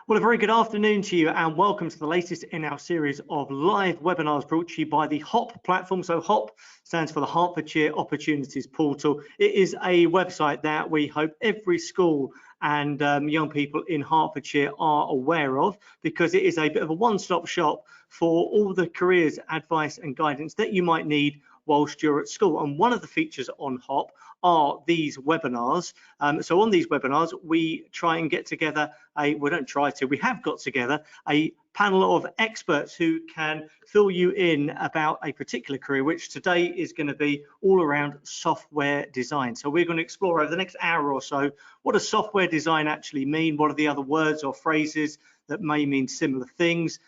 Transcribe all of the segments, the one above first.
Well, a very good afternoon to you and welcome to the latest in our series of live webinars brought to you by the HOP platform. So HOP stands for the Hertfordshire Opportunities Portal. It is a website that we hope every school and young people in Hertfordshire are aware of, because it is a bit of a one-stop shop for all the careers, advice and guidance that you might need whilst you're at school. And one of the features on HOP are these webinars. So on these webinars, we try and get together we have got together a panel of experts who can fill you in about a particular career, which today is going to be all around software design. So we're going to explore over the next hour or so, what does software design actually mean? What are the other words or phrases that may mean similar things?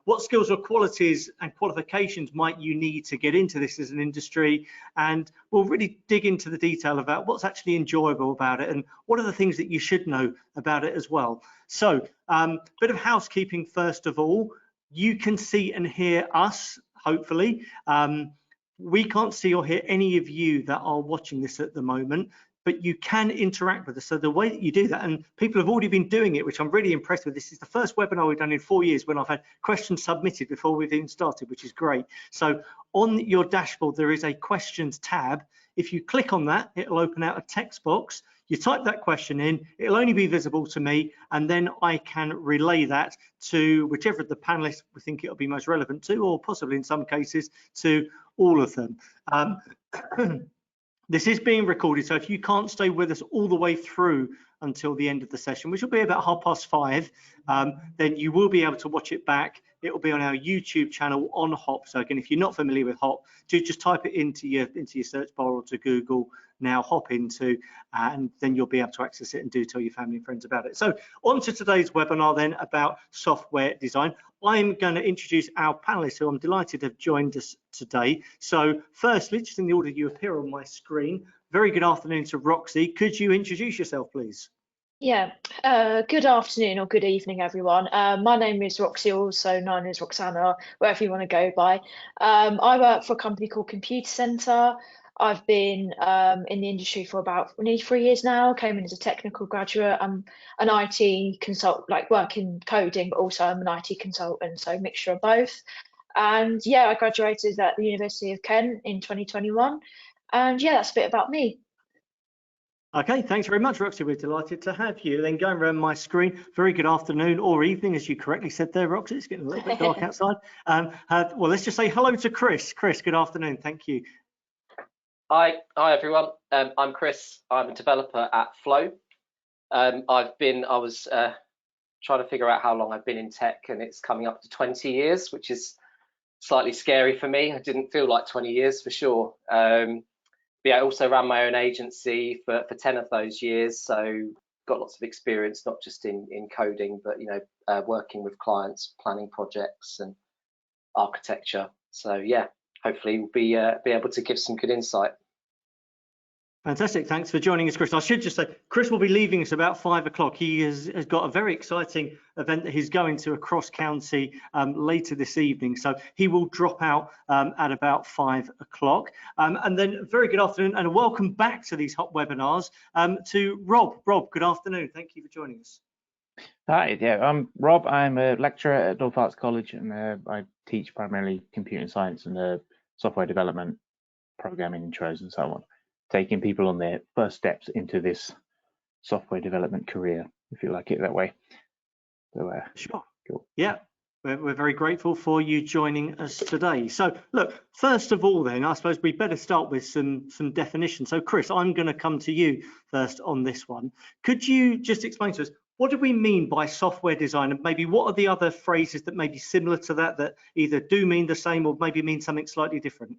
What skills or qualities and qualifications might you need to get into this as an industry? And we'll really dig into the detail about what's actually enjoyable about it and what are the things that you should know about it as well. So bit of housekeeping first of all. You can see and hear us, hopefully. We can't see or hear any of you that are watching this at the moment, but you can interact with us. So the way that you do that, and people have already been doing it, which I'm really impressed with. This is the first webinar we've done in 4 years when I've had questions submitted before we've even started, which is great. So on your dashboard, there is a questions tab. If you click on that, it'll open out a text box. You type that question in, it'll only be visible to me, and then I can relay that to whichever of the panelists we think it'll be most relevant to, or possibly in some cases to all of them. This is being recorded, so if you can't stay with us all the way through until the end of the session, which will be about 5:30, then you will be able to watch it back. It will be on our YouTube channel on HOP. So again, if you're not familiar with HOP, do just type it into your search bar or to Google now, hop into, and then you'll be able to access it and do tell your family and friends about it. So on to today's webinar then about software design. I'm going to introduce our panelists who I'm delighted have joined us today. So firstly, just in the order you appear on my screen, very good afternoon to Roxy. Could you introduce yourself, please? Yeah, good afternoon or good evening, everyone. My name is Roxy, also known as Roxana, wherever you want to go by. I work for a company called Computacenter. I've been in the industry for about nearly 3 years now. Came in as a technical graduate. I'm an IT consultant, like working coding, but also I'm an IT consultant, so mixture of both. And yeah, I graduated at the University of Kent in 2021. And yeah, that's a bit about me. Okay, thanks very much, Roxy. We're delighted to have you. Then going around my screen, very good afternoon or evening, as you correctly said there, Roxy. It's getting a little bit dark outside. Well, let's just say hello to Chris. Chris, good afternoon. Thank you. Hi everyone. I'm Chris. I'm a developer at Flow. I was trying to figure out how long I've been in tech, and it's coming up to 20 years, which is slightly scary for me. I didn't feel like 20 years for sure. But yeah, I also ran my own agency for 10 of those years, so got lots of experience, not just in coding, but working with clients, planning projects and architecture. So yeah, hopefully we'll be able to give some good insight. Fantastic, thanks for joining us, Chris. I should just say, Chris will be leaving us about 5 o'clock. He has got a very exciting event that he's going to across county later this evening. So he will drop out at about 5 o'clock. And then very good afternoon and welcome back to these HOP webinars to Rob. Rob, good afternoon. Thank you for joining us. Hi, yeah, I'm Rob. I'm a lecturer at North Arts College, and I teach primarily computer science and software development, programming intros and so on, taking people on their first steps into this software development career, if you like it that way. So, sure. Cool. Yeah, we're very grateful for you joining us today. So look, first of all then, I suppose we better start with some definitions. So Chris, I'm going to come to you first on this one. Could you just explain to us, what do we mean by software design, and maybe what are the other phrases that may be similar to that either do mean the same or maybe mean something slightly different?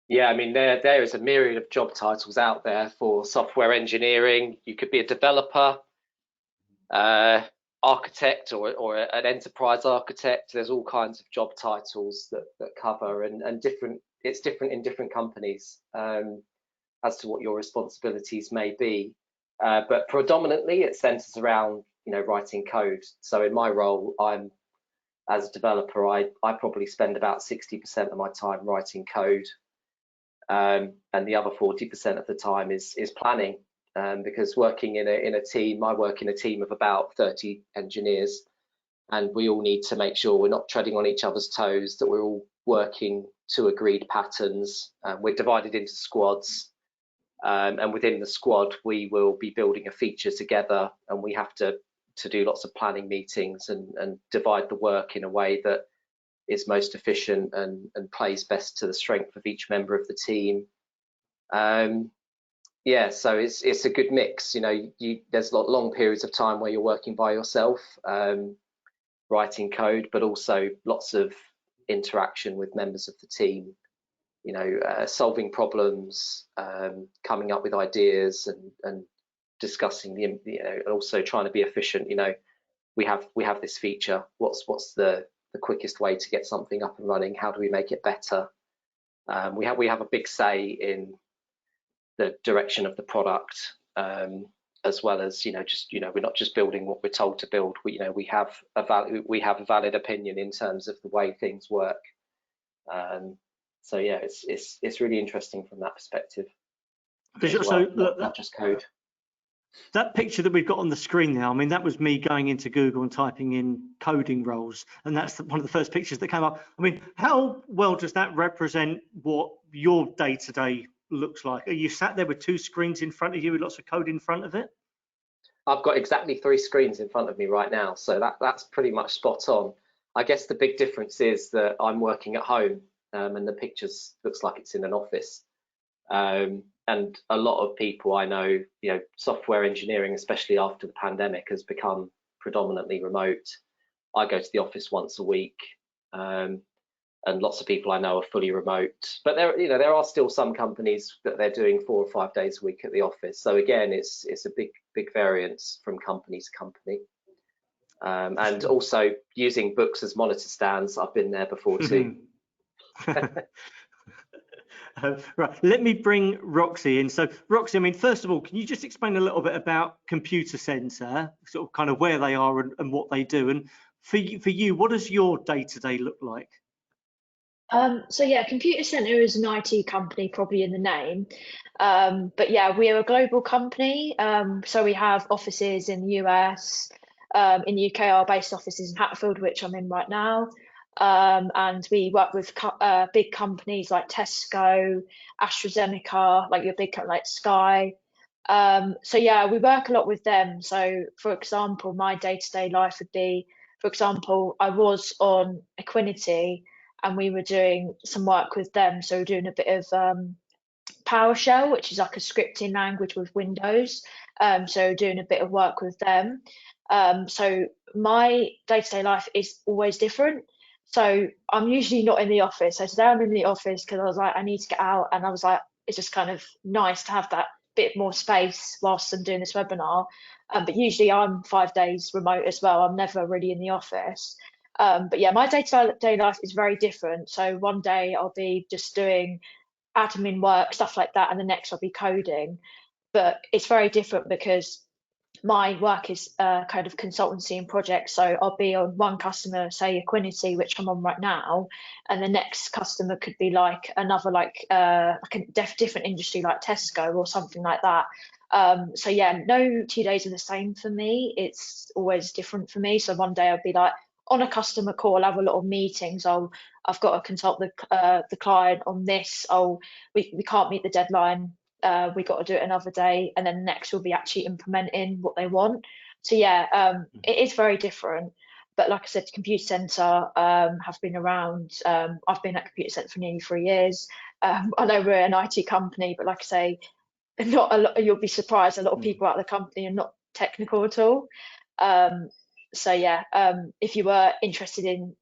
Yeah, I mean, there is a myriad of job titles out there for software engineering. You could be a developer, architect, or an enterprise architect. There's all kinds of job titles that cover, and it's different in different companies as to what your responsibilities may be. But predominantly, it centers around writing code. So in my role, as a developer, I probably spend about 60% of my time writing code. And the other 40% of the time is planning. because working in a team, I work in a team of about 30 engineers, and we all need to make sure we're not treading on each other's toes, that we're all working to agreed patterns. We're divided into squads, and within the squad we will be building a feature together, and we have to do lots of planning meetings and divide the work in a way that is most efficient and plays best to the strength of each member of the team. Yeah, so it's a good mix. You know, there's long periods of time where you're working by yourself, writing code, but also lots of interaction with members of the team. You know, solving problems, coming up with ideas, and discussing the, you know, and also trying to be efficient. You know, we have this feature. What's the quickest way to get something up and running? How do we make it better? We have a big say in the direction of the product, as well as, you know, just, you know, we're not just building what we're told to build. We have a valid opinion in terms of the way things work. So yeah, it's really interesting from that perspective. So well, not just code. That picture that we've got on the screen now, I mean, that was me going into Google and typing in coding roles, and that's one of the first pictures that came up. I mean, how well does that represent what your day-to-day looks like? Are you sat there with 2 screens in front of you with lots of code in front of it? I've got exactly 3 screens in front of me right now, so that's pretty much spot on. I guess the big difference is that I'm working at home, and the pictures looks like it's in an office. And a lot of people I know, you know, software engineering, especially after the pandemic, has become predominantly remote. I go to the office once a week, and lots of people I know are fully remote. But there are still some companies that they're doing 4 or 5 days a week at the office. So again, it's a big variance from company to company. And also using books as monitor stands, I've been there before too. Right, let me bring Roxy in. So Roxy, I mean, first of all, can you just explain a little bit about Computacenter, sort of kind of where they are and what they do? And for you, what does your day-to-day look like? So yeah, Computacenter is an IT company, probably in the name. But yeah, we are a global company. So we have offices in the US, in the UK, our base office is in Hatfield, which I'm in right now. And we work with big companies like Tesco, AstraZeneca, like your big like Sky. So yeah, we work a lot with them. So for example, my day-to-day life would be, for example, I was on Equinity and we were doing some work with them. So we're doing a bit of PowerShell, which is like a scripting language with Windows. So doing a bit of work with them. So my day-to-day life is always different. So I'm usually not in the office. So today I'm in the office because I was like, I need to get out. And I was like, it's just kind of nice to have that bit more space whilst I'm doing this webinar. But usually I'm 5 days remote as well. I'm never really in the office. But yeah, my day-to-day life is very different. So one day I'll be just doing admin work, stuff like that. And the next I'll be coding. But it's very different because my work is kind of consultancy and projects. So I'll be on one customer, say Equinity, which I'm on right now, and the next customer could be like another, like a different industry, like Tesco or something like that. So yeah, no 2 days are the same for me. It's always different for me. So one day I'll be like on a customer call, I'll have a lot of meetings. I've got to consult the client on this. We can't meet the deadline. We got to do it another day, and then next we'll be actually implementing what they want. So yeah, it is very different. But like I said, Computacenter have been around. I've been at Computacenter for nearly 3 years. I know we're an IT company, but like I say, not a lot. You'll be surprised. A lot of people at the company are not technical at all. So yeah, if you were interested in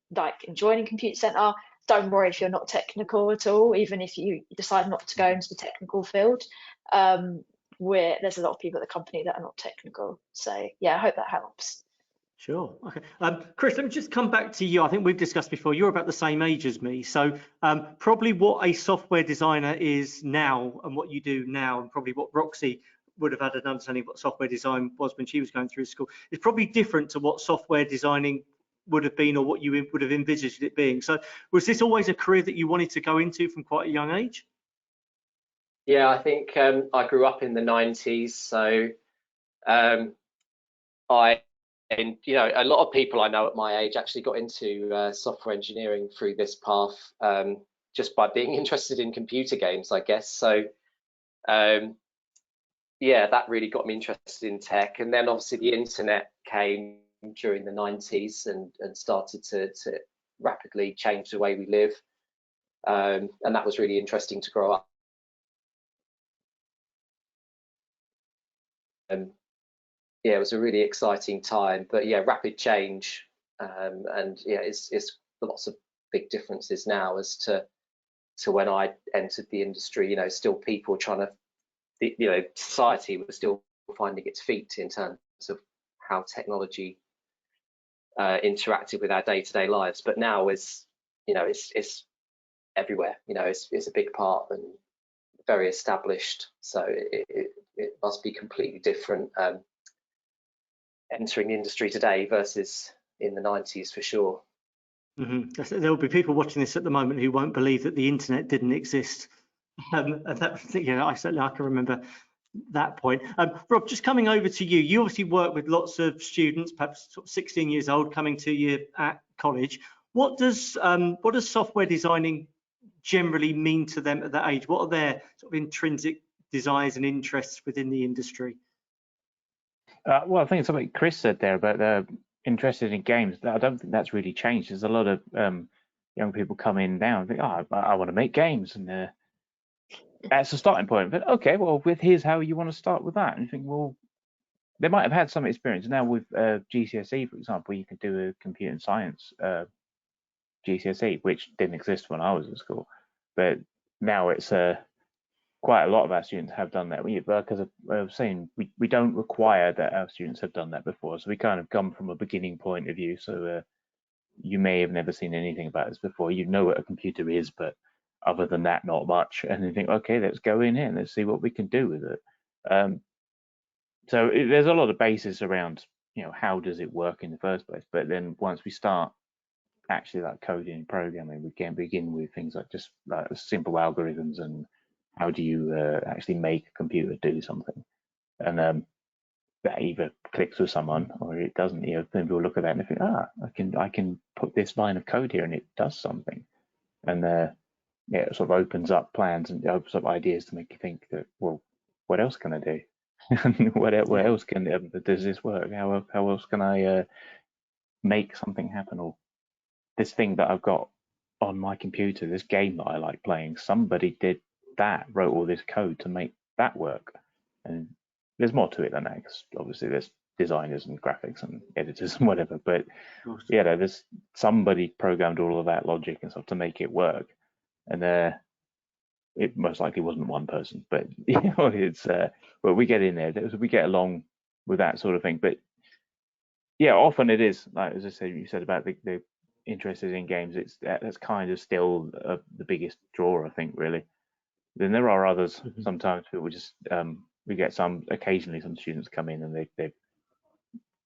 joining Computacenter, don't worry if you're not technical at all, even if you decide not to go into the technical field. There's a lot of people at the company that are not technical. So yeah, I hope that helps. Sure. Okay. Chris, let me just come back to you. I think we've discussed before, you're about the same age as me. So probably what a software designer is now and what you do now, and probably what Roxy would have had an understanding of what software design was when she was going through school, is probably different to what software designing would have been or what you would have envisaged it being. So was this always a career that you wanted to go into from quite a young age? Yeah, I think I grew up in the 90s, so and a lot of people I know at my age actually got into software engineering through this path, just by being interested in computer games, I guess. So yeah, that really got me interested in tech. And then obviously the internet came during the 90s and started to rapidly change the way we live. And that was really interesting to grow up. Yeah, it was a really exciting time, but yeah, rapid change, and yeah, it's lots of big differences now as to when I entered the industry. Still people trying to, society was still finding its feet in terms of how technology interacted with our day-to-day lives. But now it's everywhere. It's a big part and very established. So it must be completely different. Entering the industry today versus in the 90s for sure. There will be people watching this at the moment who won't believe that the internet didn't exist. And that, I can remember that point. Rob, just coming over to you, you obviously work with lots of students, perhaps sort of 16 years old, coming to you at college. What does software designing generally mean to them at that age? What are their sort of intrinsic desires and interests within the industry? Well, I think something Chris said there about interested in games. I don't think that's really changed. There's a lot of young people come in now and think, oh, I want to make games, and that's the starting point. But okay, well, here's how you want to start with that. And you think, well, they might have had some experience. Now with GCSE, for example, you can do a computer science GCSE, which didn't exist when I was at school, but now it's quite a lot of our students have done that. Because I was saying, we don't require that our students have done that before, so we kind of come from a beginning point of view. So you may have never seen anything about this before. You know what a computer is, but other than that, not much. And you think, okay, let's go in here and let's see what we can do with it. So there's a lot of basis around, how does it work in the first place? But then once we start actually like coding and programming, we can begin with things like just like simple algorithms and how do you actually make a computer do something, and that either clicks with someone or it doesn't. Then we'll look at that and think, I can put this line of code here and it does something, and it sort of opens up plans and opens up ideas to make you think that, well, what else can I do? what else does this work? How else can I make something happen? Or this thing that I've got on my computer, this game that I like playing, somebody wrote all this code to make that work. And there's more to it than that, because obviously there's designers and graphics and editors and whatever, but there's somebody programmed all of that logic and stuff to make it work. And it most likely wasn't one person, but it's but we get in there, we get along with that sort of thing. But yeah, often it is, like as I said, you said about the interested in games, that's kind of still the biggest draw, I think, really. Then there are others. Sometimes people just we get occasionally some students come in and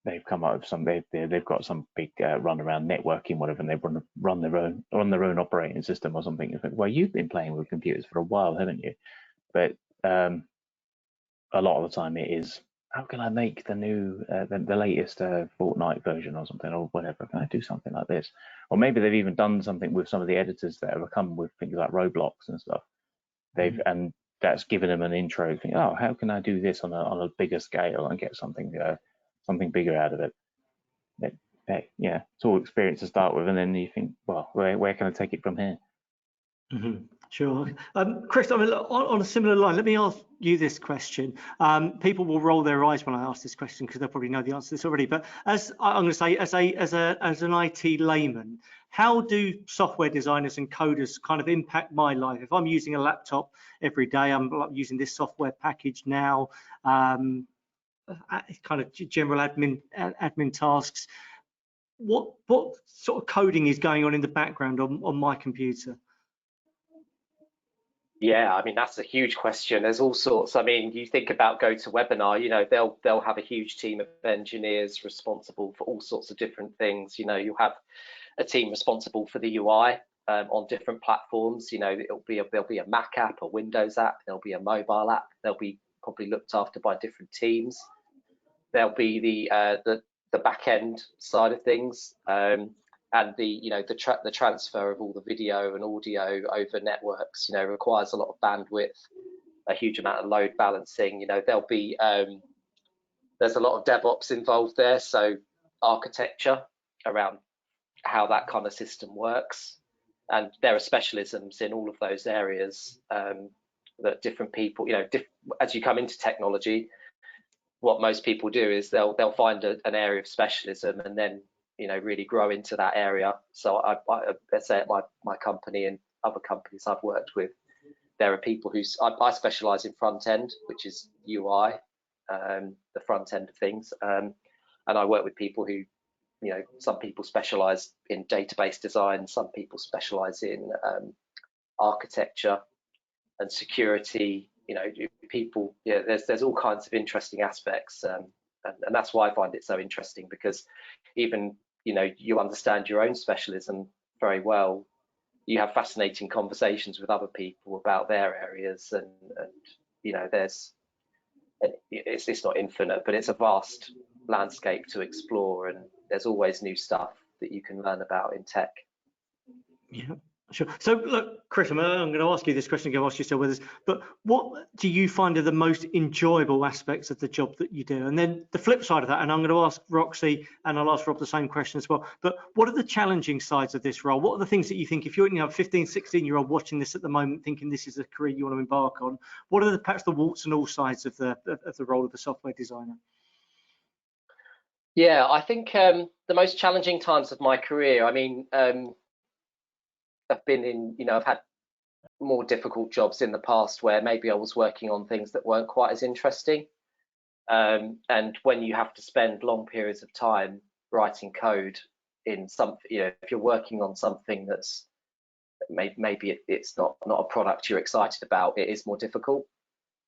they've come up with they've got some big run around networking, whatever, and they run their own operating system or something. You think, well, you've been playing with computers for a while, haven't you? But a lot of the time it is, how can I make the new the latest Fortnite version or something, or whatever? Can I do something like this? Or maybe they've even done something with some of the editors that have come with things like Roblox and stuff. And that's given them an intro. Think, oh, how can I do this on a bigger scale and get something bigger out of it? Yeah, it's all experience to start with, and then you think, well, where can I take it from here? Sure. Chris, I mean, on a similar line, let me ask you this question. People will roll their eyes when I ask this question because they'll probably know the answer to this already. But as I'm going to say, as an IT layman, how do software designers and coders kind of impact my life? If I'm using a laptop every day, I'm using this software package now, kind of general admin tasks. What sort of coding is going on in the background on my computer? Yeah, I mean, that's a huge question. There's all sorts. I mean, you think about GoToWebinar, they'll have a huge team of engineers responsible for all sorts of different things. You have a team responsible for the UI, on different platforms. You know, there'll be a Mac app, a Windows app, there'll be a mobile app. They'll be probably looked after by different teams. There'll be the back end side of things, and the transfer of all the video and audio over networks. You know, requires a lot of bandwidth, a huge amount of load balancing. You know, there'll be there's a lot of DevOps involved there, so architecture around how that kind of system works, and there are specialisms in all of those areas that different people, you know, as you come into technology, what most people do is they'll find an area of specialism and then, you know, really grow into that area. So let's say at my company and other companies I've worked with, there are people who I specialize in front end, which is UI, the front end of things, and I work with people who, you know, some people specialize in database design, some people specialize in architecture and security. You know, people, yeah, there's all kinds of interesting aspects, and that's why I find it so interesting, because even, you know, you understand your own specialism very well, you have fascinating conversations with other people about their areas, and you know, it's not infinite, but it's a vast landscape to explore, and there's always new stuff that you can learn about in tech. Yeah, sure. So look, Chris, I'm going to ask you this question, go ask yourself with this, but what do you find are the most enjoyable aspects of the job that you do? And then the flip side of that, and I'm going to ask Roxy and I'll ask Rob the same question as well, but what are the challenging sides of this role? What are the things that you think, if you're, you know, a 15, 16-year-old watching this at the moment, thinking this is a career you want to embark on, what are perhaps the warts and all sides of the role of a software designer? Yeah, I think the most challenging times of my career, I mean, I've been in, you know, I've had more difficult jobs in the past where maybe I was working on things that weren't quite as interesting. And when you have to spend long periods of time writing code in some, you know, if you're working on something that's maybe it's not a product you're excited about, it is more difficult.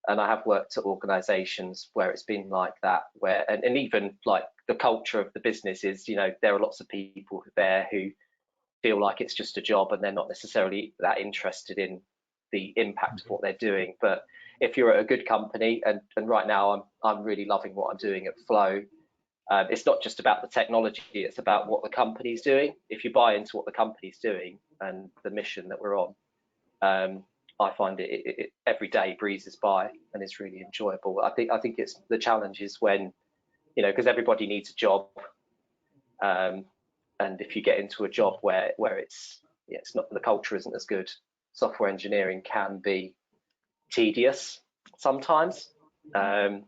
And I have worked at organizations where it's been like that, where, and even like the culture of the business is, you know, there are lots of people there who feel like it's just a job and they're not necessarily that interested in the impact of what they're doing. But if you're at a good company, and right now I'm really loving what I'm doing at Flow, it's not just about the technology, it's about what the company's doing. If you buy into what the company's doing and the mission that we're on, I find it every day breezes by and it's really enjoyable. I think it's the challenge is when, you know, because everybody needs a job, and if you get into a job where it's not, the culture isn't as good, software engineering can be tedious sometimes. But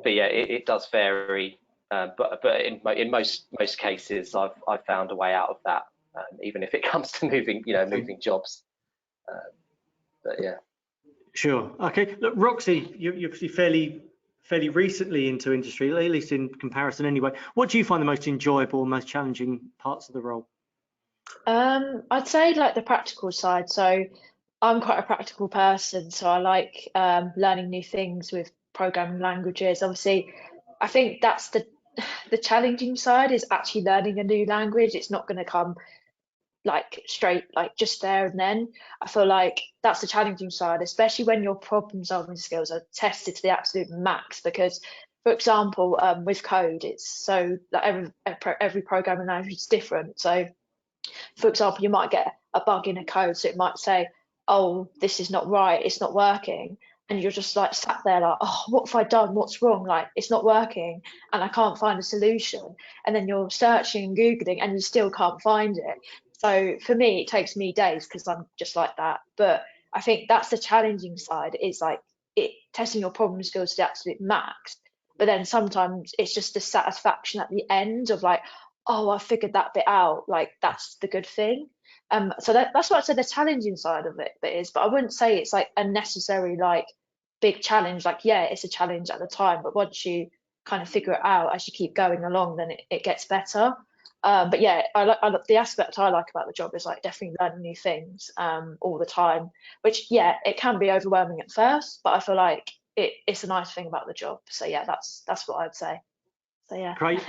yeah, it does vary. But in most cases, I've found a way out of that, even if it comes to moving jobs. But yeah. Sure. Okay. Look, Roxy, you're fairly recently into industry, at least in comparison anyway. What do you find the most enjoyable, most challenging parts of the role? I'd say like the practical side. So I'm quite a practical person, so I like learning new things with programming languages. Obviously, I think that's the challenging side is actually learning a new language. It's not going to come like straight, like just there and then. I feel like that's the challenging side, especially when your problem solving skills are tested to the absolute max. Because, for example, with code, it's so like every programming language is different. So, for example, you might get a bug in a code, so it might say, "Oh, this is not right, it's not working," and you're just like sat there like, "Oh, what have I done? What's wrong? Like, it's not working, and I can't find a solution." And then you're searching and googling, and you still can't find it. So for me, it takes me days because I'm just like that. But I think that's the challenging side, is like testing your problem skills to the absolute max. But then sometimes it's just the satisfaction at the end of like, oh, I figured that bit out. Like that's the good thing. So that's what I'd say the challenging side of it is. But I wouldn't say it's like a necessary like big challenge. Like, yeah, it's a challenge at the time, but once you kind of figure it out as you keep going along, then it gets better. But yeah, the aspect I like about the job is like definitely learning new things all the time, which yeah, it can be overwhelming at first, but I feel like it's a nice thing about the job. So yeah, that's what I'd say. So yeah. Great.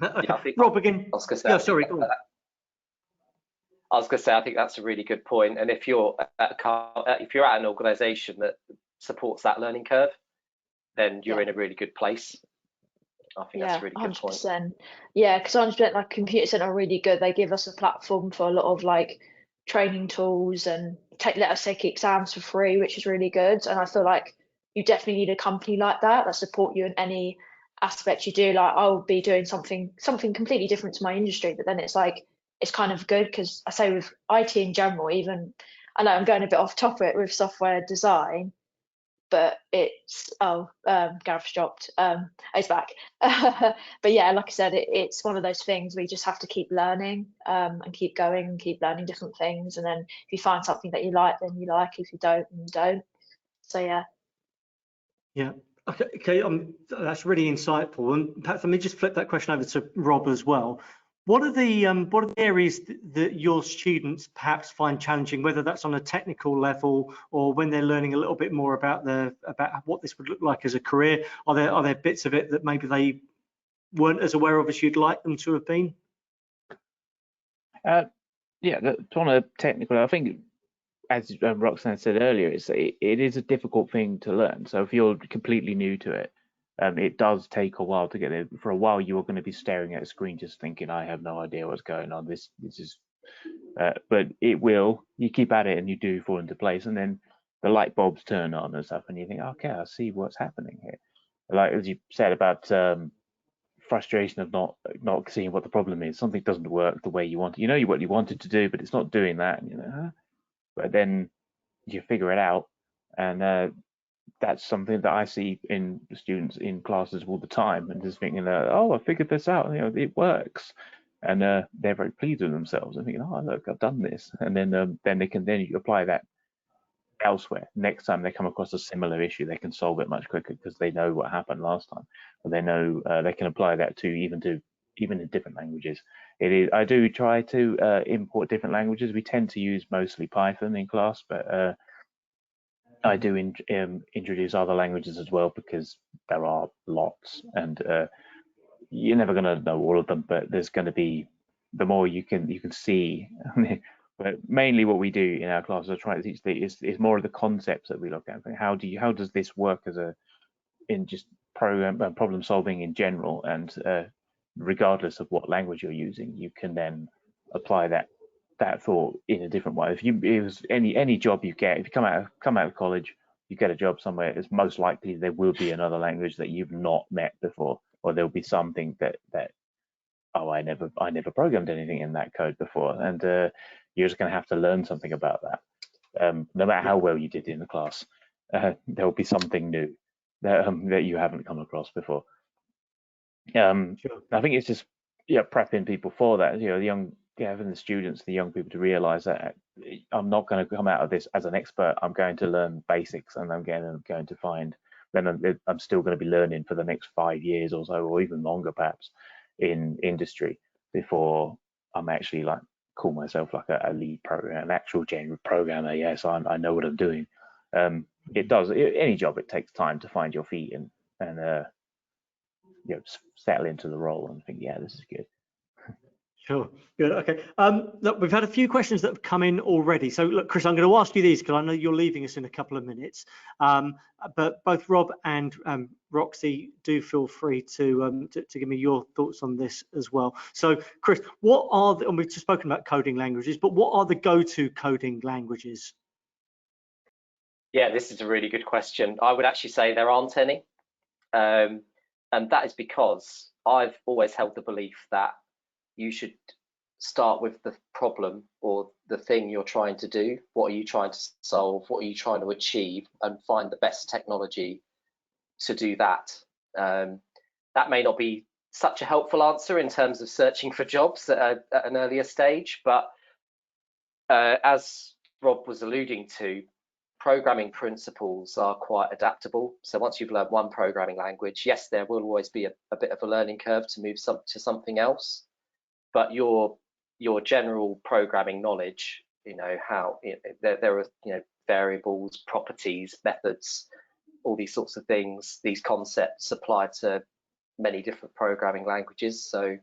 Yeah, I think Rob, again. I was gonna say, Yeah, sorry. Go on. I was going to say, I think that's a really good point. And if you're at an organisation that supports that learning curve, then you're in a really good place. I think that's a really good point. 100%. Yeah, because 100%, like Computer Centre are really good. They give us a platform for a lot of like training tools and let us take exams for free, which is really good. And I feel like you definitely need a company like that support you in any aspect you do. Like I'll be doing something completely different to my industry, but then it's like it's kind of good because I say with IT in general, even I know I'm going a bit off topic with software design, but it's Gareth's dropped. He's back. But yeah, like I said, it's one of those things where you just have to keep learning and keep going and keep learning different things. And then if you find something that you like, then you like. If you don't, then you don't. So yeah. Yeah. Okay. That's really insightful. And perhaps let me just flip that question over to Rob as well. What are the areas that your students perhaps find challenging, whether that's on a technical level or when they're learning a little bit more about what this would look like as a career? Are there bits of it that maybe they weren't as aware of as you'd like them to have been? Yeah, on a technical, I think, as Roxanne said earlier, it is a difficult thing to learn. So if you're completely new to it, it does take a while to get there. For a while, you are going to be staring at a screen, just thinking, "I have no idea what's going on. This is," but it will. You keep at it, and you do fall into place, and then the light bulbs turn on and stuff, and you think, "Okay, I see what's happening here." Like as you said about frustration of not seeing what the problem is. Something doesn't work the way you want it. You know what you wanted to do, but it's not doing that. And you know, huh? But then you figure it out, and that's something that I see in students in classes all the time, and just thinking, "Oh, I figured this out. You know, it works," and they're very pleased with themselves and thinking, "Oh, look, I've done this," and then you apply that elsewhere. Next time they come across a similar issue, they can solve it much quicker because they know what happened last time, or they know they can apply that to even in different languages. I do try to import different languages. We tend to use mostly Python in class, but I do introduce other languages as well because there are lots, and you're never going to know all of them. But there's going to be, the more you can see. But mainly what we do in our classes, I try to teach is more of the concepts that we look at. How does this work in just problem solving in general, and regardless of what language you're using, you can then apply that thought in a different way. It was any job you get, if you come out of college, you get a job somewhere, it's most likely there will be another language that you've not met before, or there'll be something that oh, I never programmed anything in that code before, and you're just going to have to learn something about that. No matter how well you did in the class, there will be something new that you haven't come across before. Sure. I think it's just prepping people for that. You know, having the young people to realize that I'm not going to come out of this as an expert. I'm going to learn basics, and I'm going to find. Then I'm still going to be learning for the next 5 years or so, or even longer, perhaps, in industry before I'm actually call myself like a lead programmer, an actual genuine programmer. Yes, I know what I'm doing. Any job, it takes time to find your feet and settle into the role and think, yeah, this is good. Sure. Good. Okay. Look, we've had a few questions that have come in already. So look, Chris, I'm going to ask you these because I know you're leaving us in a couple of minutes. But both Rob and Roxy, do feel free to give me your thoughts on this as well. So Chris, and we've just spoken about coding languages, but what are the go-to coding languages? Yeah, this is a really good question. I would actually say there aren't any. And that is because I've always held the belief that you should start with the problem or the thing you're trying to do. What are you trying to solve? What are you trying to achieve? And find the best technology to do that. That may not be such a helpful answer in terms of searching for jobs at an earlier stage, but as Rob was alluding to, programming principles are quite adaptable. So once you've learned one programming language, yes, there will always be a bit of a learning curve to move to something else. But your general programming knowledge, there are variables, properties, methods, all these sorts of things. These concepts apply to many different programming languages. So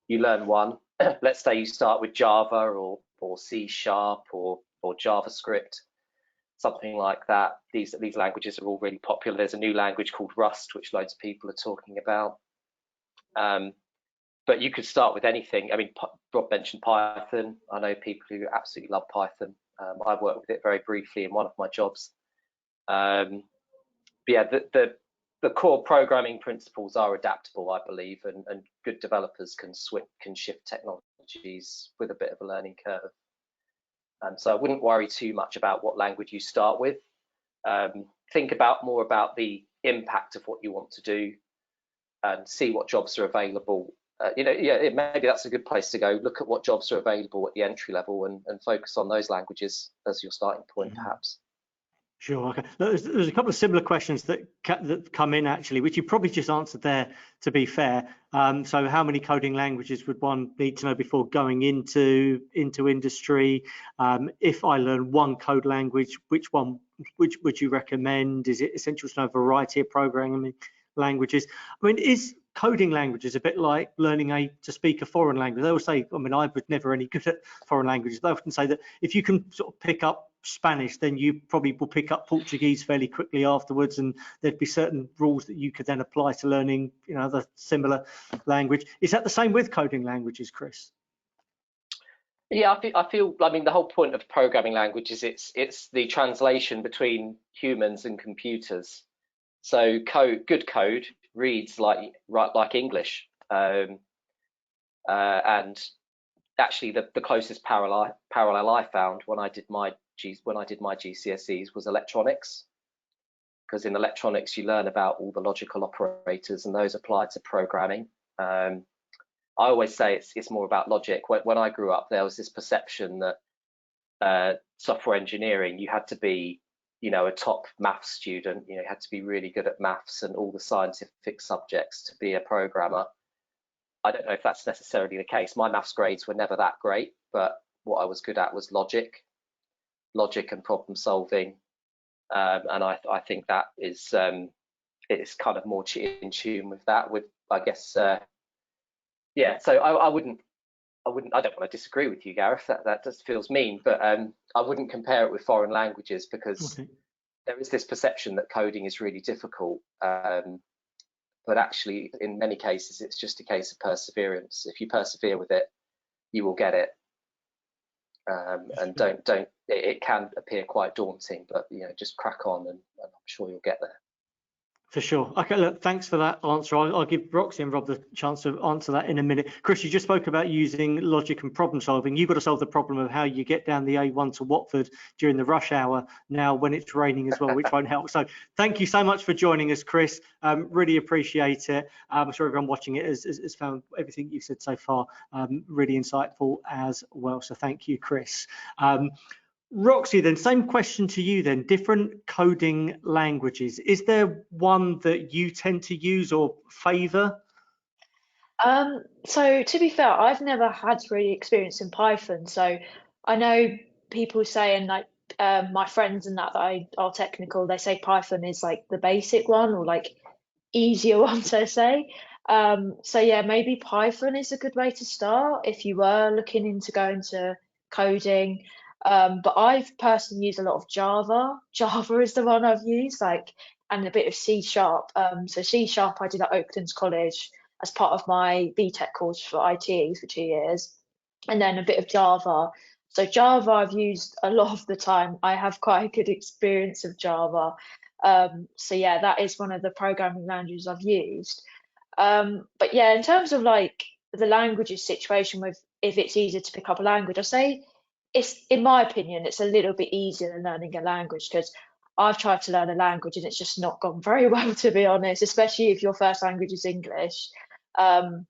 you learn one. Let's say you start with Java or or C# or JavaScript, something like that. These languages are all really popular. There's a new language called Rust, which loads of people are talking about. But you could start with anything. I mean, Rob mentioned Python. I know people who absolutely love Python. I worked with it very briefly in one of my jobs. But yeah, the core programming principles are adaptable, I believe, and good developers can shift technologies with a bit of a learning curve. So I wouldn't worry too much about what language you start with. Think more about the impact of what you want to do, and see what jobs are available. Maybe that's a good place to go. Look at what jobs are available at the entry level and focus on those languages as your starting point, perhaps. Sure. Okay. There's a couple of similar questions that come in actually, which you probably just answered there, to be fair. So how many coding languages would one need to know before going into industry? If I learn one code language, which would you recommend? Is it essential to know a variety of programming languages? I mean, is coding languages a bit like learning to speak a foreign language? They will say, I mean, I was never any good at foreign languages. They often say that if you can sort of pick up Spanish, then you probably will pick up Portuguese fairly quickly afterwards, and there'd be certain rules that you could then apply to learning, the similar language. Is that the same with coding languages, Chris? Yeah, I feel. I mean, the whole point of programming language is it's the translation between humans and computers. So good code reads like English, and actually the closest parallel I found when I did my GCSEs was electronics, because in electronics you learn about all the logical operators, and those apply to programming. I always say it's more about logic. When I grew up, there was this perception that software engineering, you had to be a top maths student, you had to be really good at maths and all the scientific subjects to be a programmer. I don't know if that's necessarily the case. My maths grades were never that great, but what I was good at was logic and problem solving, and I think that is it's kind of more in tune with that. With I guess, So I don't want to disagree with you, Gareth. That just feels mean, but I wouldn't compare it with foreign languages, because there is this perception that coding is really difficult, but actually in many cases it's just a case of perseverance. If you persevere with it, you will get it. And don't. It can appear quite daunting, but just crack on, and I'm sure you'll get there. For sure. Okay, look, thanks for that answer. I'll give Roxy and Rob the chance to answer that in a minute. Chris, you just spoke about using logic and problem solving. You've got to solve the problem of how you get down the A1 to Watford during the rush hour now when it's raining as well, which won't help. So thank you so much for joining us, Chris. Really appreciate it. I'm sure everyone watching it has found everything you've said so far really insightful as well. So thank you, Chris. Roxy, then same question to you then. Different coding languages. Is there one that you tend to use or favour? So to be fair, I've never had really experience in Python. So I know people saying like my friends and that are technical, they say Python is like the basic one or like easier one to say. So yeah, maybe Python is a good way to start if you were looking into going to coding. But I've personally used a lot of Java. Java is the one I've used, and a bit of C#. So C# I did at Oaklands College as part of my BTEC course for ITE for 2 years, and then a bit of Java. So Java I've used a lot of the time. I have quite a good experience of Java. So yeah, that is one of the programming languages I've used. But yeah, in terms of like the languages situation with if it's easier to pick up a language, I say in my opinion, it's a little bit easier than learning a language, because I've tried to learn a language and it's just not gone very well, to be honest, especially if your first language is English. And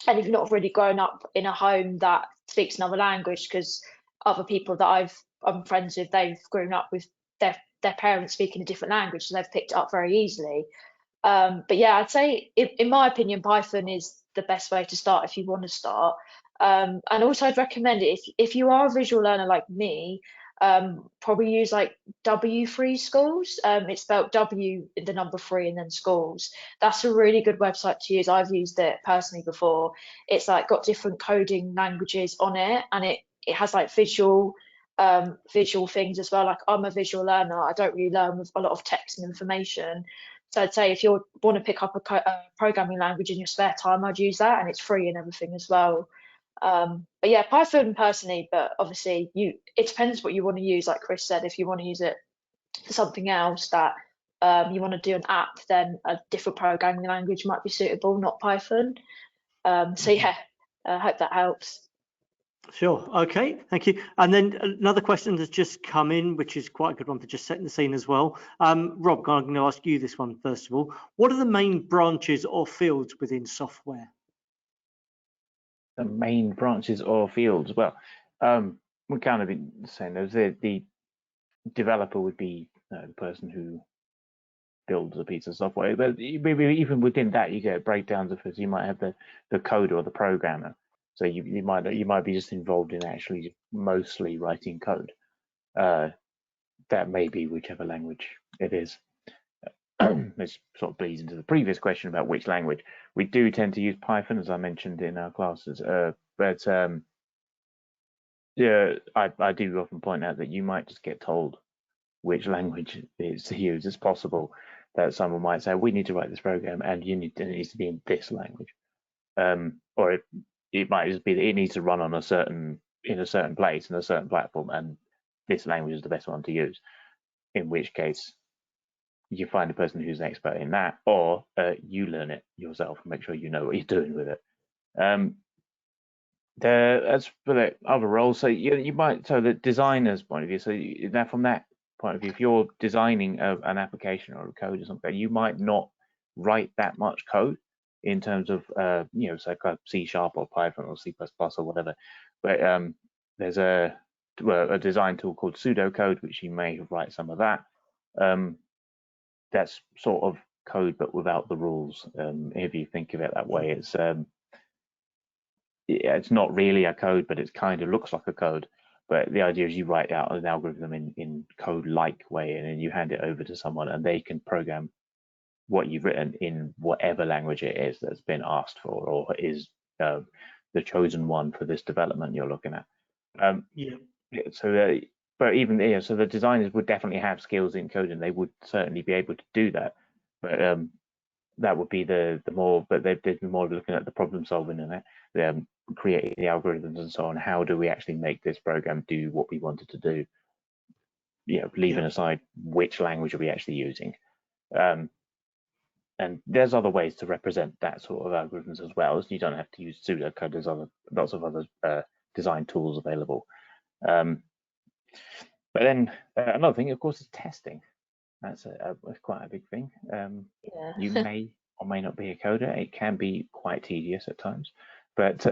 if you've not really grown up in a home that speaks another language, because other people that I'm friends with, they've grown up with their parents speaking a different language, so they've picked it up very easily. But yeah, I'd say, in my opinion, Python is the best way to start if you want to start. And also I'd recommend it if you are a visual learner like me, probably use like W3 Schools. It's spelled W, the number 3, and then schools. That's a really good website to use. I've used it personally before. It's like got different coding languages on it, and it has like visual things as well. Like I'm a visual learner. I don't really learn with a lot of text and information. So I'd say if you want to pick up a programming language in your spare time, I'd use that, and it's free and everything as well. But yeah, Python personally, but obviously it depends what you want to use. Like Chris said, if you want to use it for something else that you want to do an app, then a different programming language might be suitable, not Python. So yeah, I hope that helps. Sure. Okay. Thank you. And then another question that's just come in, which is quite a good one for just setting the scene as well. Rob, I'm going to ask you this one first of all. What are the main branches or fields within software? The main branches or fields? Well, we're kind of saying those. The developer would be the person who builds a piece of software, but even within that, you get breakdowns of it. You might have the coder or the programmer. So you might be just involved in actually mostly writing code. That may be whichever language it is. This sort of bleeds into the previous question about which language. We do tend to use Python, as I mentioned in our classes, but yeah, I do often point out that you might just get told which language is to use. It's possible that someone might say, we need to write this program and it needs to be in this language. Or it might just be that it needs to run on in a certain place, in a certain platform, and this language is the best one to use. In which case, you find a person who's an expert in that, or you learn it yourself and make sure you know what you're doing with it. As for the other roles, so you might, so the designer's point of view, so now from that point of view, if you're designing an application or a code or something, you might not write that much code in terms of so C# or Python or C++ or whatever, but there's a design tool called pseudocode, which you may write some of that. That's sort of code but without the rules. If you think of it that way, it's not really a code, but it kind of looks like a code. But the idea is you write out an algorithm in code-like way, and then you hand it over to someone, and they can program what you've written in whatever language it is that's been asked for, or is the chosen one for this development you're looking at. But even so the designers would definitely have skills in coding. They would certainly be able to do that. But that would be the more. But they'd be more looking at the problem solving and that, creating the algorithms and so on. How do we actually make this program do what we wanted to do? Leaving aside which language are we actually using. And there's other ways to represent that sort of algorithms as well. So you don't have to use pseudocode. There's lots of other design tools available. But then another thing, of course, is testing. That's quite a big thing. You may or may not be a coder. It can be quite tedious at times, but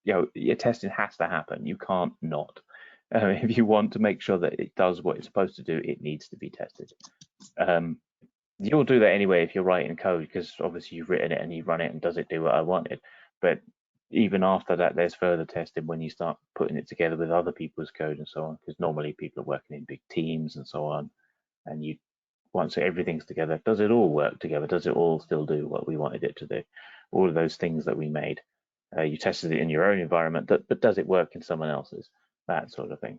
your testing has to happen. You can't not. If you want to make sure that it does what it's supposed to do, it needs to be tested. You'll do that anyway if you're writing code, because obviously you've written it and you run it and does it do what I wanted. But even after that, there's further testing when you start putting it together with other people's code and so on, because normally people are working in big teams and so on. And once everything's together, does it all work together? Does it all still do what we wanted it to do? All of those things that we made. You tested it in your own environment, but does it work in someone else's? That sort of thing.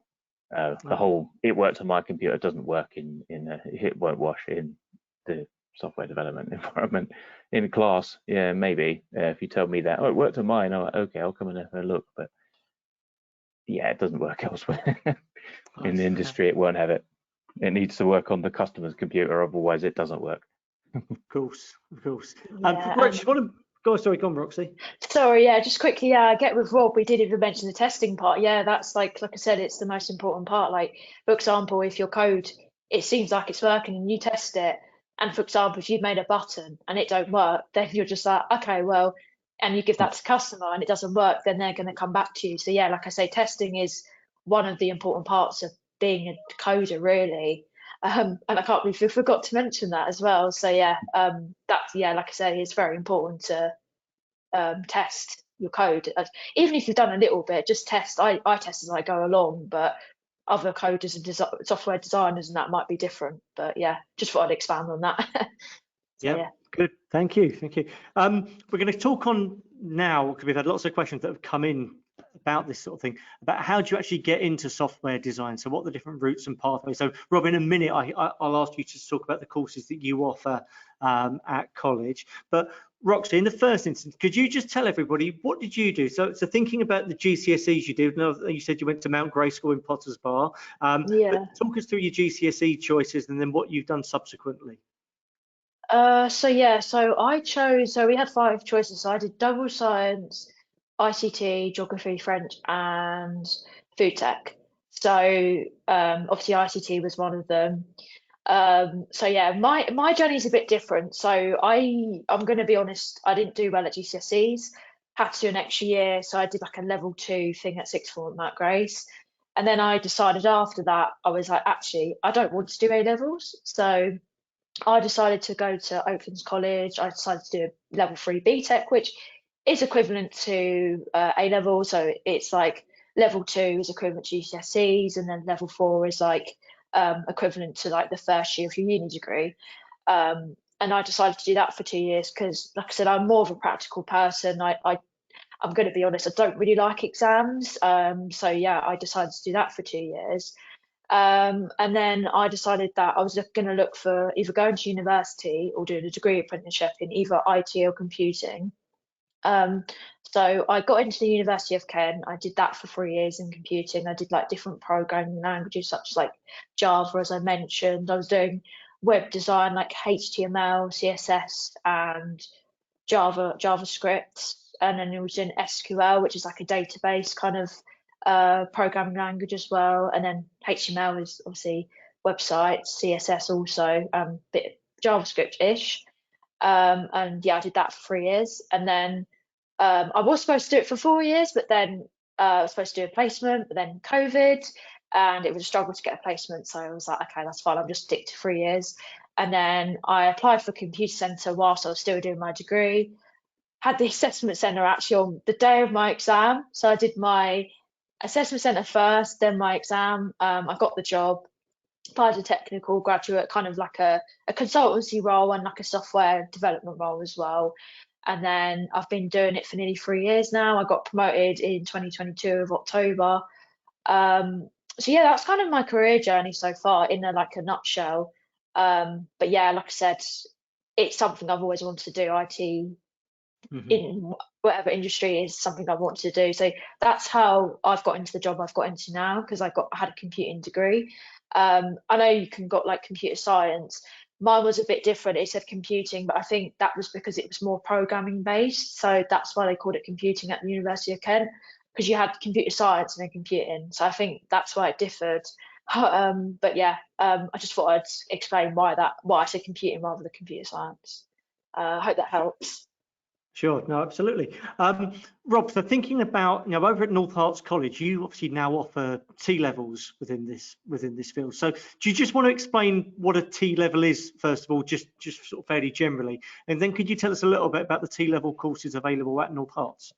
The whole, it works on my computer, doesn't work it won't wash in the software development environment. In class, yeah, maybe. If you tell me that, oh, it worked on mine, I'm like, okay, I'll come and have a look. But yeah, it doesn't work elsewhere. In the industry, it won't have it. It needs to work on the customer's computer, otherwise it doesn't work. Of course. Yeah, Go on, Roxy. Sorry, yeah, just quickly, I get with Rob, we did even mention the testing part. Yeah, that's like I said, it's the most important part. Like, for example, if your code, it seems like it's working and you test it, and for example, if you've made a button and it don't work, then you're just like, okay, well, and you give that to customer and it doesn't work, then they're going to come back to you. So yeah, like I say, testing is one of the important parts of being a coder, really. And I can't believe we forgot to mention that as well. So yeah, that's, yeah, like I say, it's very important to test your code. Even if you've done a little bit, just test. I test as I go along, but other coders and software designers and that might be different. But yeah, just thought I'd expand on that. So, yeah. Good. Thank you. We're going to talk on now, because we've had lots of questions that have come in about this sort of thing, about how do you actually get into software design? So what are the different routes and pathways? So Rob, in a minute, I'll ask you to talk about the courses that you offer at college. But Roxy, in the first instance, could you just tell everybody, what did you do? So thinking about the GCSEs you did, you said you went to Mount Grey School in Potters Bar. Yeah. But talk us through your GCSE choices and then what you've done subsequently. So we had 5 choices. So I did double science, ICT, geography, French, and food tech. So obviously ICT was one of them. So yeah, my journey is a bit different. So I'm going to be honest, I didn't do well at GCSEs. Had to do an extra year, so I did like a level 2 thing at sixth form at Mount Grace. And then I decided after that, I was like, actually, I don't want to do A levels. So I decided to go to Oaklands College. I decided to do a level 3 BTEC, which is equivalent to A level. So it's like level 2 is equivalent to GCSEs, and then level 4 is like equivalent to like the first year of your uni degree. And I decided to do that for 2 years because, like I said, I'm more of a practical person. I'm going to be honest, I don't really like exams. So yeah, I decided to do that for 2 years. And then I decided that I was going to look for either going to university or doing a degree apprenticeship in either IT or computing. So I got into the University of Kent. I did that for 3 years in computing. I did like different programming languages such as like Java, as I mentioned. I was doing web design like HTML, CSS, and JavaScript, and then it was in SQL, which is like a database kind of programming language as well. And then HTML is obviously websites, CSS also, bit JavaScript-ish. And yeah, I did that for 3 years, and then I was supposed to do it for 4 years, but then I was supposed to do a placement, but then COVID, and it was a struggle to get a placement. So I was like, okay, that's fine. I'll just stick to 3 years. And then I applied for computer centre whilst I was still doing my degree. Had the assessment centre actually on the day of my exam. So I did my assessment centre first, then my exam. I got the job, applied a technical graduate, kind of like a consultancy role and like a software development role as well. And then I've been doing it for nearly 3 years now. I got promoted in 2022 of October. So yeah, that's kind of my career journey so far in a nutshell. But yeah, like I said, it's something I've always wanted to do. IT in whatever industry is something I want to do. So that's how I've got into the job I've got into now, because I had a computing degree. I know you can got like computer science. Mine was a bit different. It said computing, but I think that was because it was more programming based. So that's why they called it computing at the University of Kent, because you had computer science and then computing. So I think that's why it differed. But yeah, I just thought I'd explain why I said computing rather than computer science. I hope that helps. Sure, no, absolutely. Rob, so thinking about, over at North Harts College, you obviously now offer T levels within this field. So do you just want to explain what a T level is, first of all, just sort of fairly generally, and then could you tell us a little bit about the T level courses available at North Harts?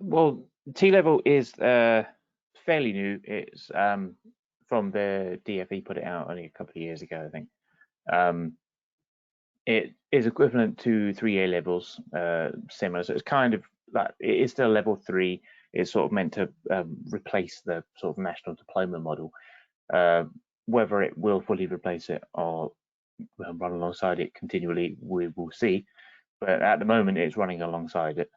Well, T level is fairly new. It's from the DFE, put it out only a couple of years ago, I think. It is equivalent to 3 A levels, similar. So it's kind of like, it is still level 3. It's sort of meant to replace the sort of national diploma model. Whether it will fully replace it or run alongside it continually, we will see. But at the moment, it's running alongside it.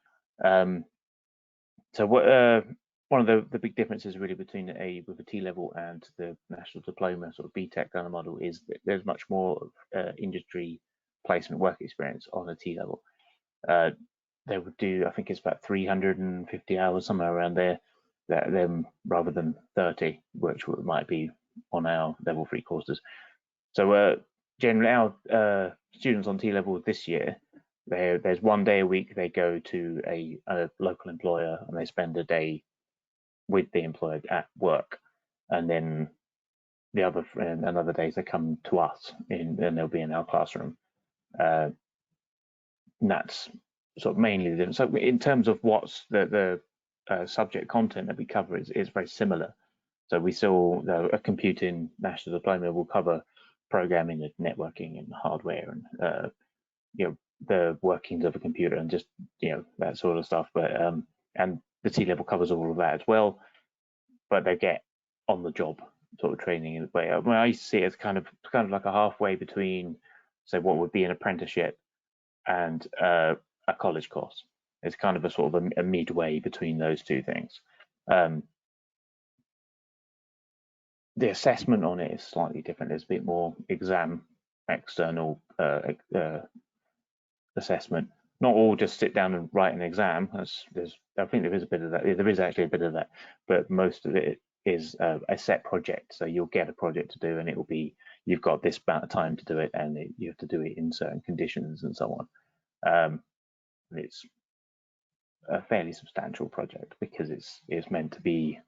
So one of the big differences really between with a T level and the national diploma sort of BTEC kind of model is that there's much more industry placement work experience on a T level. They would do, I think it's about 350 hours, somewhere around there, them rather than 30, which might be on our level 3 courses. So generally our students on T level this year, there's 1 day a week they go to a local employer and they spend a day with the employer at work, and then the other days they come to us and they'll be in our classroom. And that's sort of mainly the, so in terms of what's the subject content that we cover is very similar. So we still, a computing national diploma will cover programming and networking and hardware and the workings of a computer and just that sort of stuff. But and the T-level covers all of that as well, but they get on the job sort of training in a way. I used to see it as kind of like a halfway between, say, what would be an apprenticeship and a college course. It's kind of a sort of a midway between those two things. The assessment on it is slightly different. There's a bit more external assessment. Not all just sit down and write an exam. I think there is a bit of that. There is actually a bit of that, but most of it is a set project. So you'll get a project to do, and it will be, you've got this amount of time to do it, and you have to do it in certain conditions and so on. It's a fairly substantial project because it's meant to be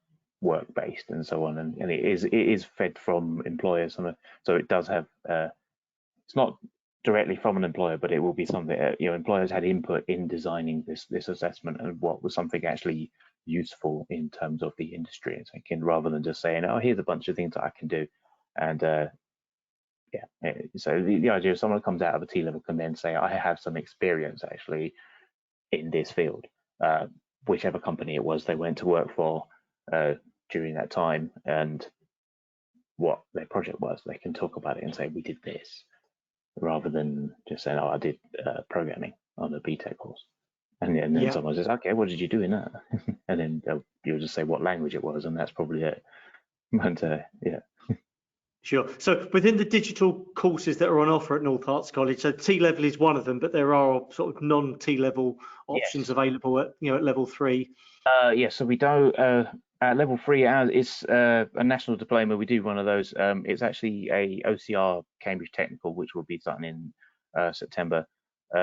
work based and so on, and it is fed from employers, so it does have it's not directly from an employer, but it will be something employers had input in designing this assessment and what was something actually useful in terms of the industry and thinking, rather than just saying, oh, here's a bunch of things that I can do. And so the idea of someone who comes out of a T-level can then say, I have some experience actually in this field, whichever company it was they went to work for during that time, and what their project was. They can talk about it and say, we did this, rather than just saying, oh, I did programming on a BTEC course. And then someone says, okay, what did you do in that? And then you'll just say what language it was, and that's probably it. But yeah. Sure. So within the digital courses that are on offer at North Harts College, so T-level is one of them, but there are sort of non-T-level options available at level 3. So we do at level 3. It's a national diploma. We do one of those. It's actually a OCR Cambridge Technical, which will be starting in September,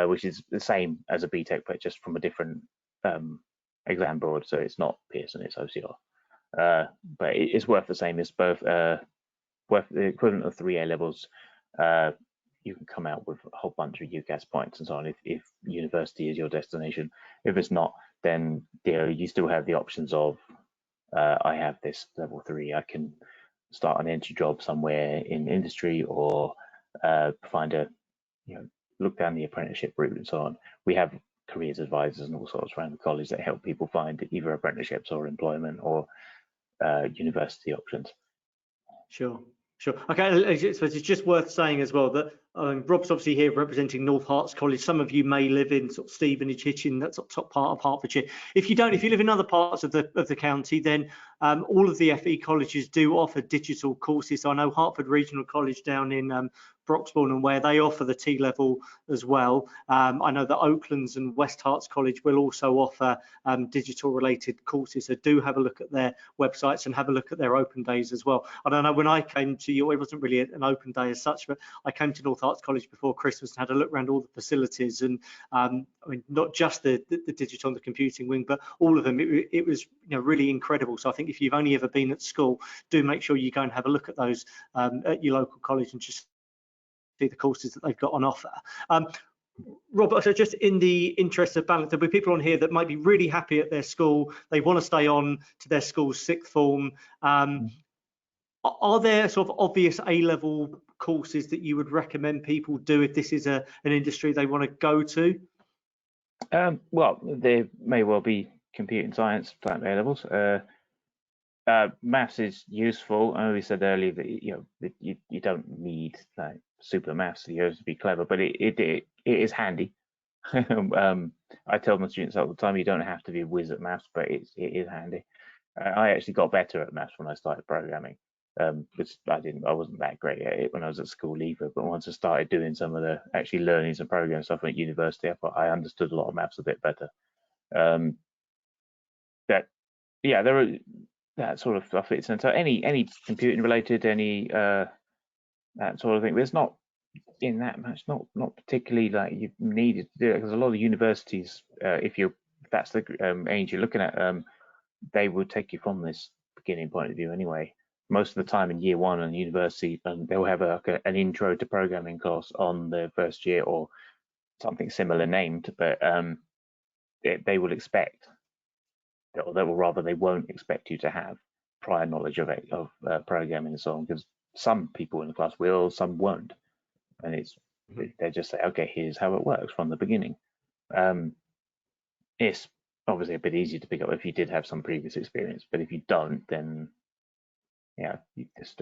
which is the same as a BTEC, but just from a different exam board. So it's not Pearson, it's OCR. But it's worth the same. It's both worth the equivalent of 3 A levels. You can come out with a whole bunch of UCAS points and so on if university is your destination. If it's not, then you still have the options of I have this level 3, I can start an entry job somewhere in industry, or find look down the apprenticeship route and so on. We have careers advisors and all sorts around the college that help people find either apprenticeships or employment or university options. Sure. Okay, so it's just worth saying as well that Rob's obviously here representing North Harts College. Some of you may live in sort of Stevenage, Hitchin, that's top part of Hertfordshire. If you don't, if you live in other parts of the county, then all of the FE colleges do offer digital courses. So I know Hertford Regional College down in Broxbourne and where they offer the T-level as well. I know that Oaklands and West Harts College will also offer digital related courses. So do have a look at their websites and have a look at their open days as well. I don't know, when I came to you, it wasn't really an open day as such, but I came to North Harts College before Christmas and had a look around all the facilities, and I mean, not just the digital and the computing wing, but all of them. It was really incredible. So I think if you've only ever been at school, do make sure you go and have a look at those at your local college and just see the courses that they've got on offer. Robert, so just in the interest of balance, there'll be people on here that might be really happy at their school. They want to stay on to their school's 6th form. Are there sort of obvious A-level courses that you would recommend people do if this is an industry they want to go to? Well, there may well be computing science type A-levels. Maths is useful. I know we said earlier that you don't need like super maths to be clever, but it is handy. I tell my students all the time, you don't have to be a whiz at maths, but it is handy. I actually got better at maths when I started programming, because I wasn't that great at it when I was at school either. But once I started doing some of the actually learning some programming stuff at university, I thought I understood a lot of maths a bit better. There are that sort of stuff. It's so any computing related, any that sort of thing. There's not in that much, not particularly like you needed to do it, because a lot of universities, if that's the age you're looking at, they will take you from this beginning point of view anyway. Most of the time in year 1 in university, they'll have an intro to programming course on the first year or something similar named, but they will expect, or they won't expect you to have prior knowledge of programming and so on, because some people in the class will, some won't, and they just say, okay, here's how it works from the beginning. It's obviously a bit easier to pick up if you did have some previous experience, but if you don't, then yeah, you just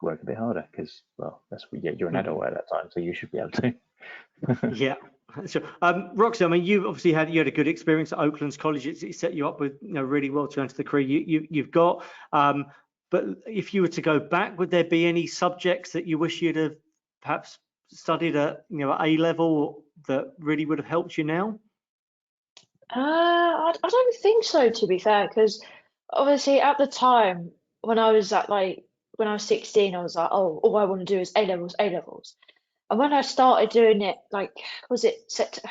work a bit harder because, well, you're an adult at that time, so you should be able to. Yeah. So, Roxy, I mean, you obviously had a good experience at Oaklands College. It set you up with really well to go into the career you've got. But if you were to go back, would there be any subjects that you wish you'd have perhaps studied at A level that really would have helped you now? I don't think so, to be fair, because obviously at the time when I was when I was 16, I was like, oh, all I want to do is A levels, A levels. And when I started doing it,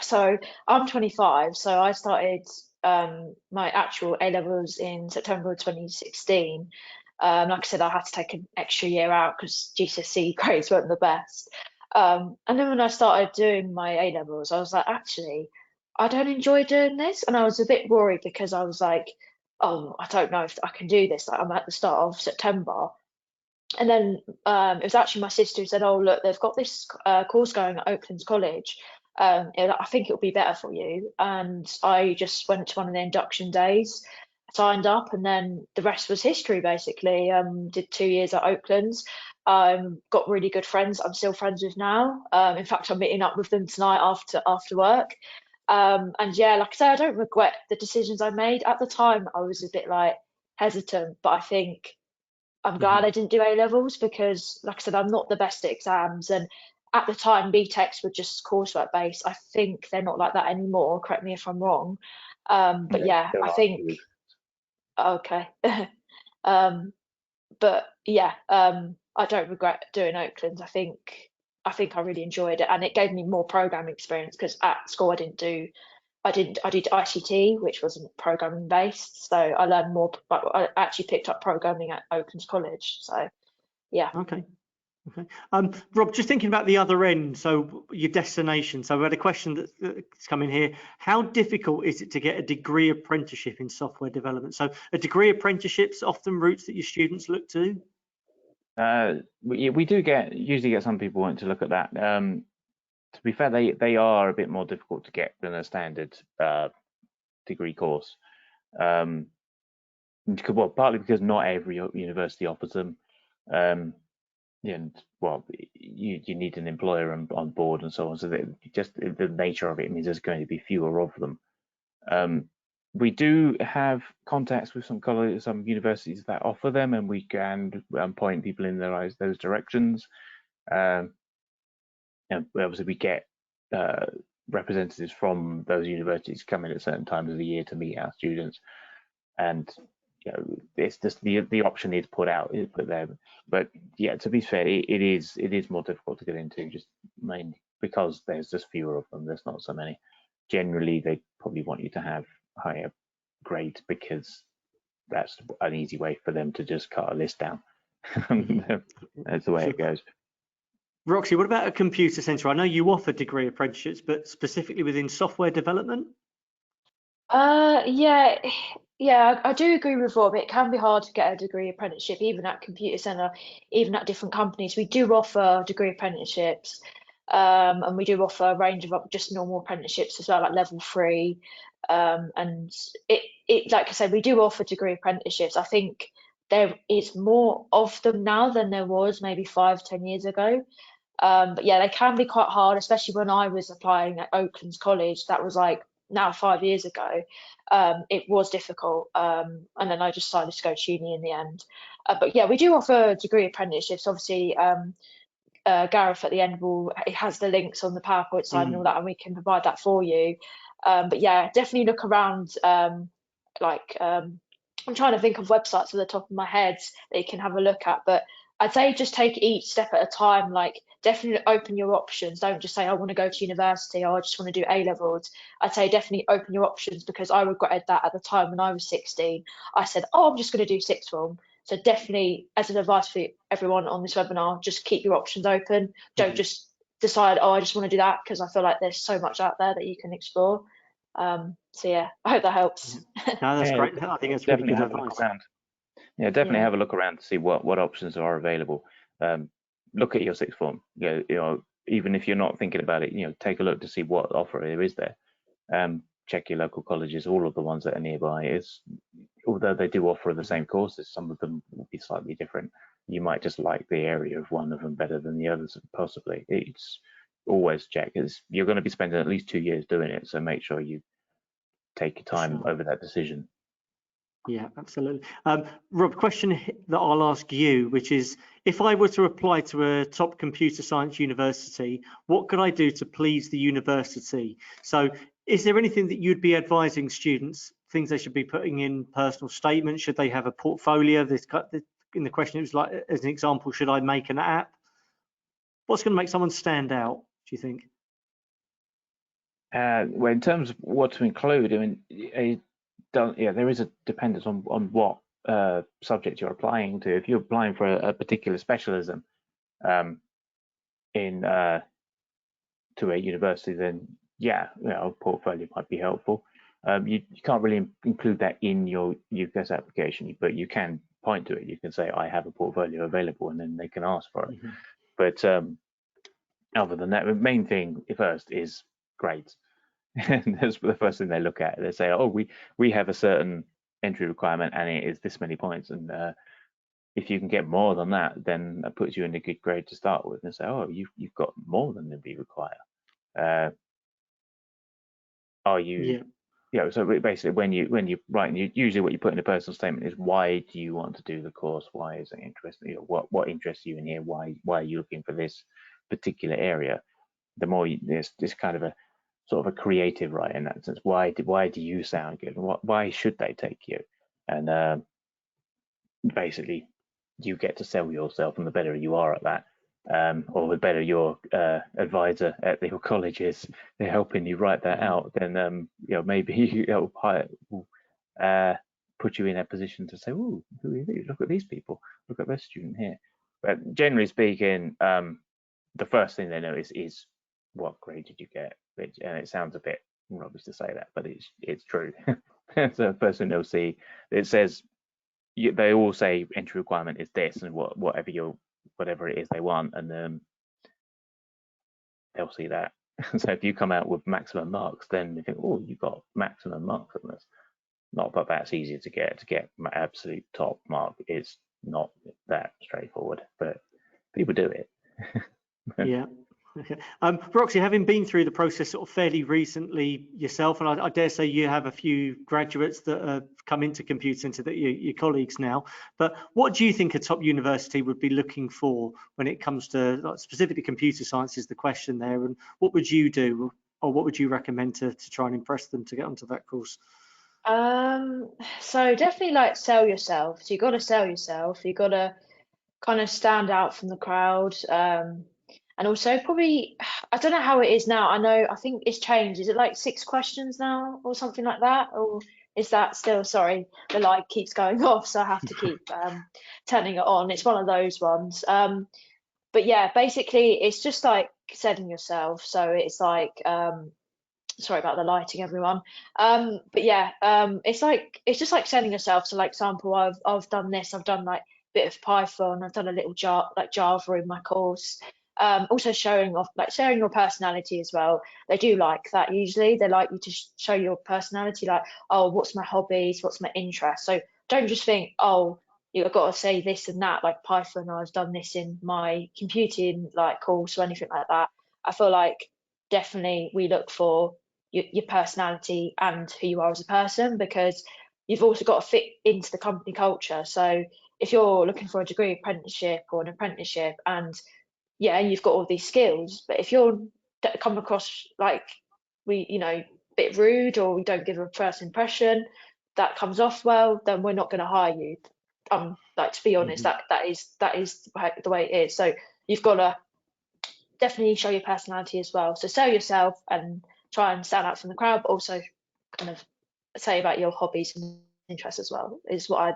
so I'm 25, so I started my actual A levels in September of 2016. Like I said, I had to take an extra year out because GCSE grades weren't the best. And then when I started doing my A levels, I was like, actually, I don't enjoy doing this. And I was a bit worried because I was like, oh, I don't know if I can do this. Like, I'm at the start of September. And then it was actually my sister who said, oh, look, they've got this course going at Oaklands College. I think it'll be better for you. And I just went to one of the induction days, signed up, and then the rest was history, basically. Did 2 years at Oaklands. Got really good friends I'm still friends with now. In fact, I'm meeting up with them tonight after work. And yeah, like I say, I don't regret the decisions I made. At the time, I was a bit like hesitant, but I think I'm glad I didn't do A levels because, like I said, I'm not the best at exams. And at the time, BTECs were just coursework based. I think they're not like that anymore. Correct me if I'm wrong. But yeah, I think okay. But yeah, I don't regret doing Oaklands. I think I really enjoyed it, and it gave me more programming experience because at school I did ICT, which wasn't programming based, so I learned more. But I actually picked up programming at Oaklands College. So yeah. Okay. Rob, just thinking about the other end, so your destination. So we had a question that's come in here. How difficult is it to get a degree apprenticeship in software development? So a degree apprenticeship's often routes that your students look to? We do usually get some people wanting to look at that. To be fair, they are a bit more difficult to get than a standard degree course. Well, partly because not every university offers them. And well, you need an employer on board and so on. So just the nature of it means there's going to be fewer of them. We do have contacts with some colleges, some universities that offer them, and we can point people in those directions. And obviously, we get representatives from those universities coming at certain times of the year to meet our students, and it's just the option is put there. But yeah, to be fair, it is more difficult to get into, just mainly because there's just fewer of them. There's not so many. Generally, they probably want you to have higher grades because that's an easy way for them to just cut a list down. That's the way it goes. Roxy, what about a computer centre? I know you offer degree apprenticeships, but specifically within software development? Yeah, I do agree with Rob. It can be hard to get a degree apprenticeship, even at computer centre, even at different companies. We do offer degree apprenticeships, and we do offer a range of just normal apprenticeships as well, like level 3. And it like I said, we do offer degree apprenticeships. I think there is more of them now than there was maybe 5-10 years ago. But yeah, they can be quite hard, especially when I was applying at Oaklands College. That was like now 5 years ago. It was difficult, and then I just decided to go to uni in the end. But yeah, we do offer degree apprenticeships. Obviously, Gareth at the end it has the links on the PowerPoint side and all that, and we can provide that for you. But yeah, definitely look around. I'm trying to think of websites at the top of my head that you can have a look at, but I'd say just take each step at a time. Like, definitely open your options. Don't just say I want to go to university or I just want to do A levels. I'd say definitely open your options, because I regretted that at the time when I was 16. I said, oh, I'm just going to do sixth form. So definitely, as an advice for everyone on this webinar, just keep your options open. Don't just decide, oh, I just want to do that, because I feel like there's so much out there that you can explore. So yeah, I hope that helps. No, that's great. I think that's really good advice. Yeah, definitely have a look around to see what options are available. Look at your sixth form. Even if you're not thinking about it, take a look to see what offer there is there. check your local colleges, all of the ones that are nearby. Although they do offer the same courses, some of them will be slightly different. You might just like the area of one of them better than the others, possibly. It's always check. You're going to be spending at least 2 years doing it, so make sure you take your time over that decision. Yeah, absolutely. Rob, question that I'll ask you, which is, if I were to apply to a top computer science university, what could I do to please the university? So is there anything that you'd be advising students, things they should be putting in personal statements? Should they have a portfolio? In the question, it was like, as an example, should I make an app? What's going to make someone stand out, do you think? Well, in terms of what to include, I mean, there is a dependence on what subject you're applying to. If you're applying for a particular specialism to a university, then yeah, a portfolio might be helpful. You can't really include that in your UCAS application, but you can point to it. You can say, I have a portfolio available, and then they can ask for it. But other than that, the main thing first is grades. And that's the first thing they look at. They say, oh, we have a certain entry requirement and it is this many points, and if you can get more than that, then that puts you in a good grade to start with. And say, oh, you've got more than we require. Are you so basically when you write, usually what you put in a personal statement is, why do you want to do the course? Why is it interesting? What interests you in here? Why are you looking for this particular area? The more there's kind of a sort of a creative right in that sense. Why do you sound good? Why should they take you? And basically, you get to sell yourself, and the better you are at that, or the better your advisor at your college is, they're helping you write that out. Then maybe it'll put you in a position to say, "Oh, who are these? Look at these people. Look at this student here." But generally speaking, the first thing they notice is, what grade did you get? And it sounds a bit rubbish to say that, but it's true. So the first thing they'll see, it says, they all say entry requirement is this, and whatever it is they want, and they'll see that. So if you come out with maximum marks, then they think, oh, you got maximum marks on this. Not that that's easy to get. To get absolute top mark is not that straightforward, but people do it. Yeah. Roxy, having been through the process sort of fairly recently yourself, and I dare say you have a few graduates that have come into Computer Centre that your colleagues now, but what do you think a top university would be looking for when it comes to, like, specifically computer science is the question there, and what would you do, or what would you recommend to try and impress them to get onto that course? So definitely, like, sell yourself. So you got to sell yourself. You got to kind of stand out from the crowd. And also probably, I don't know how it is now. I think it's changed. Is it like 6 questions now or something like that? Or is that still, sorry, the light keeps going off, so I have to keep turning it on. It's one of those ones. But yeah, basically it's just like selling yourself. So it's like, sorry about the lighting, everyone. But yeah, it's just like selling yourself. So, like, example, I've done this. I've done like a bit of Python. I've done a little Java in my course. Also sharing your personality as well. They do like that usually. They like you to show your personality, like, oh, what's my hobbies, what's my interest. So don't just think, oh, you've got to say this and that, like Python, I've done this in my computing like course or anything like that. I feel like definitely we look for your personality and who you are as a person, because you've also got to fit into the company culture. So if you're looking for a degree apprenticeship or an apprenticeship, and yeah, you've got all these skills, but if you're come across like a bit rude, or we don't give a first impression that comes off well, then we're not going to hire you. Like, to be honest, that is the way it is. So you've got to definitely show your personality as well. So sell yourself and try and stand out from the crowd, but also kind of say about your hobbies and interests as well, is what I'd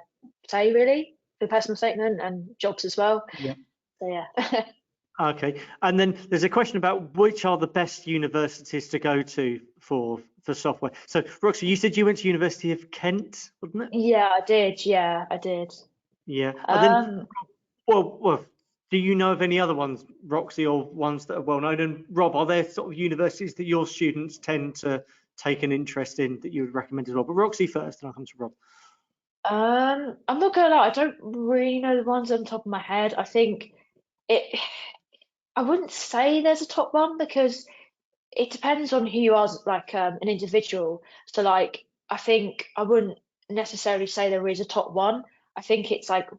say really for personal statement, and jobs as well. Yeah. So yeah. Okay, and then there's a question about which are the best universities to go to for software. So Roxy, you said you went to University of Kent, wasn't it? Yeah, I did. Yeah, I did. Yeah. And then, well, do you know of any other ones, Roxy, or ones that are well known? And Rob, are there sort of universities that your students tend to taken interest in that you would recommend as well? But Roxy first, and I'll come to Rob. I'm not gonna lie, I don't really know the ones on the top of my head. I think it, I wouldn't say there's a top one because it depends on who you are as like an individual. So like I think I wouldn't necessarily say there is a top one. I think it's like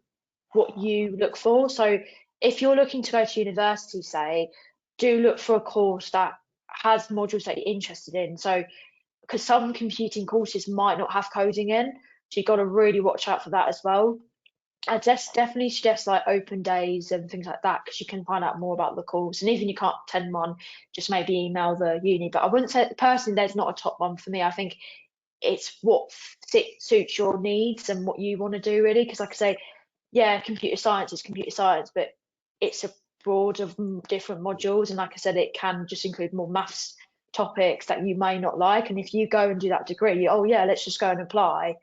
what you look for. So if you're looking to go to university, say, do look for a course that has modules that you're interested in. So because some computing courses might not have coding in, so you've got to really watch out for that as well. I just definitely suggest like open days and things like that because you can find out more about the course. And even you can't attend one, just maybe email the uni. But I wouldn't say personally there's not a top one for me. I think it's what suits your needs and what you want to do really. Because like I say, yeah, computer science is computer science, but it's a broad of different modules. And like I said, it can just include more maths topics that you may not like. And if you go and do that degree, oh yeah, let's just go and apply,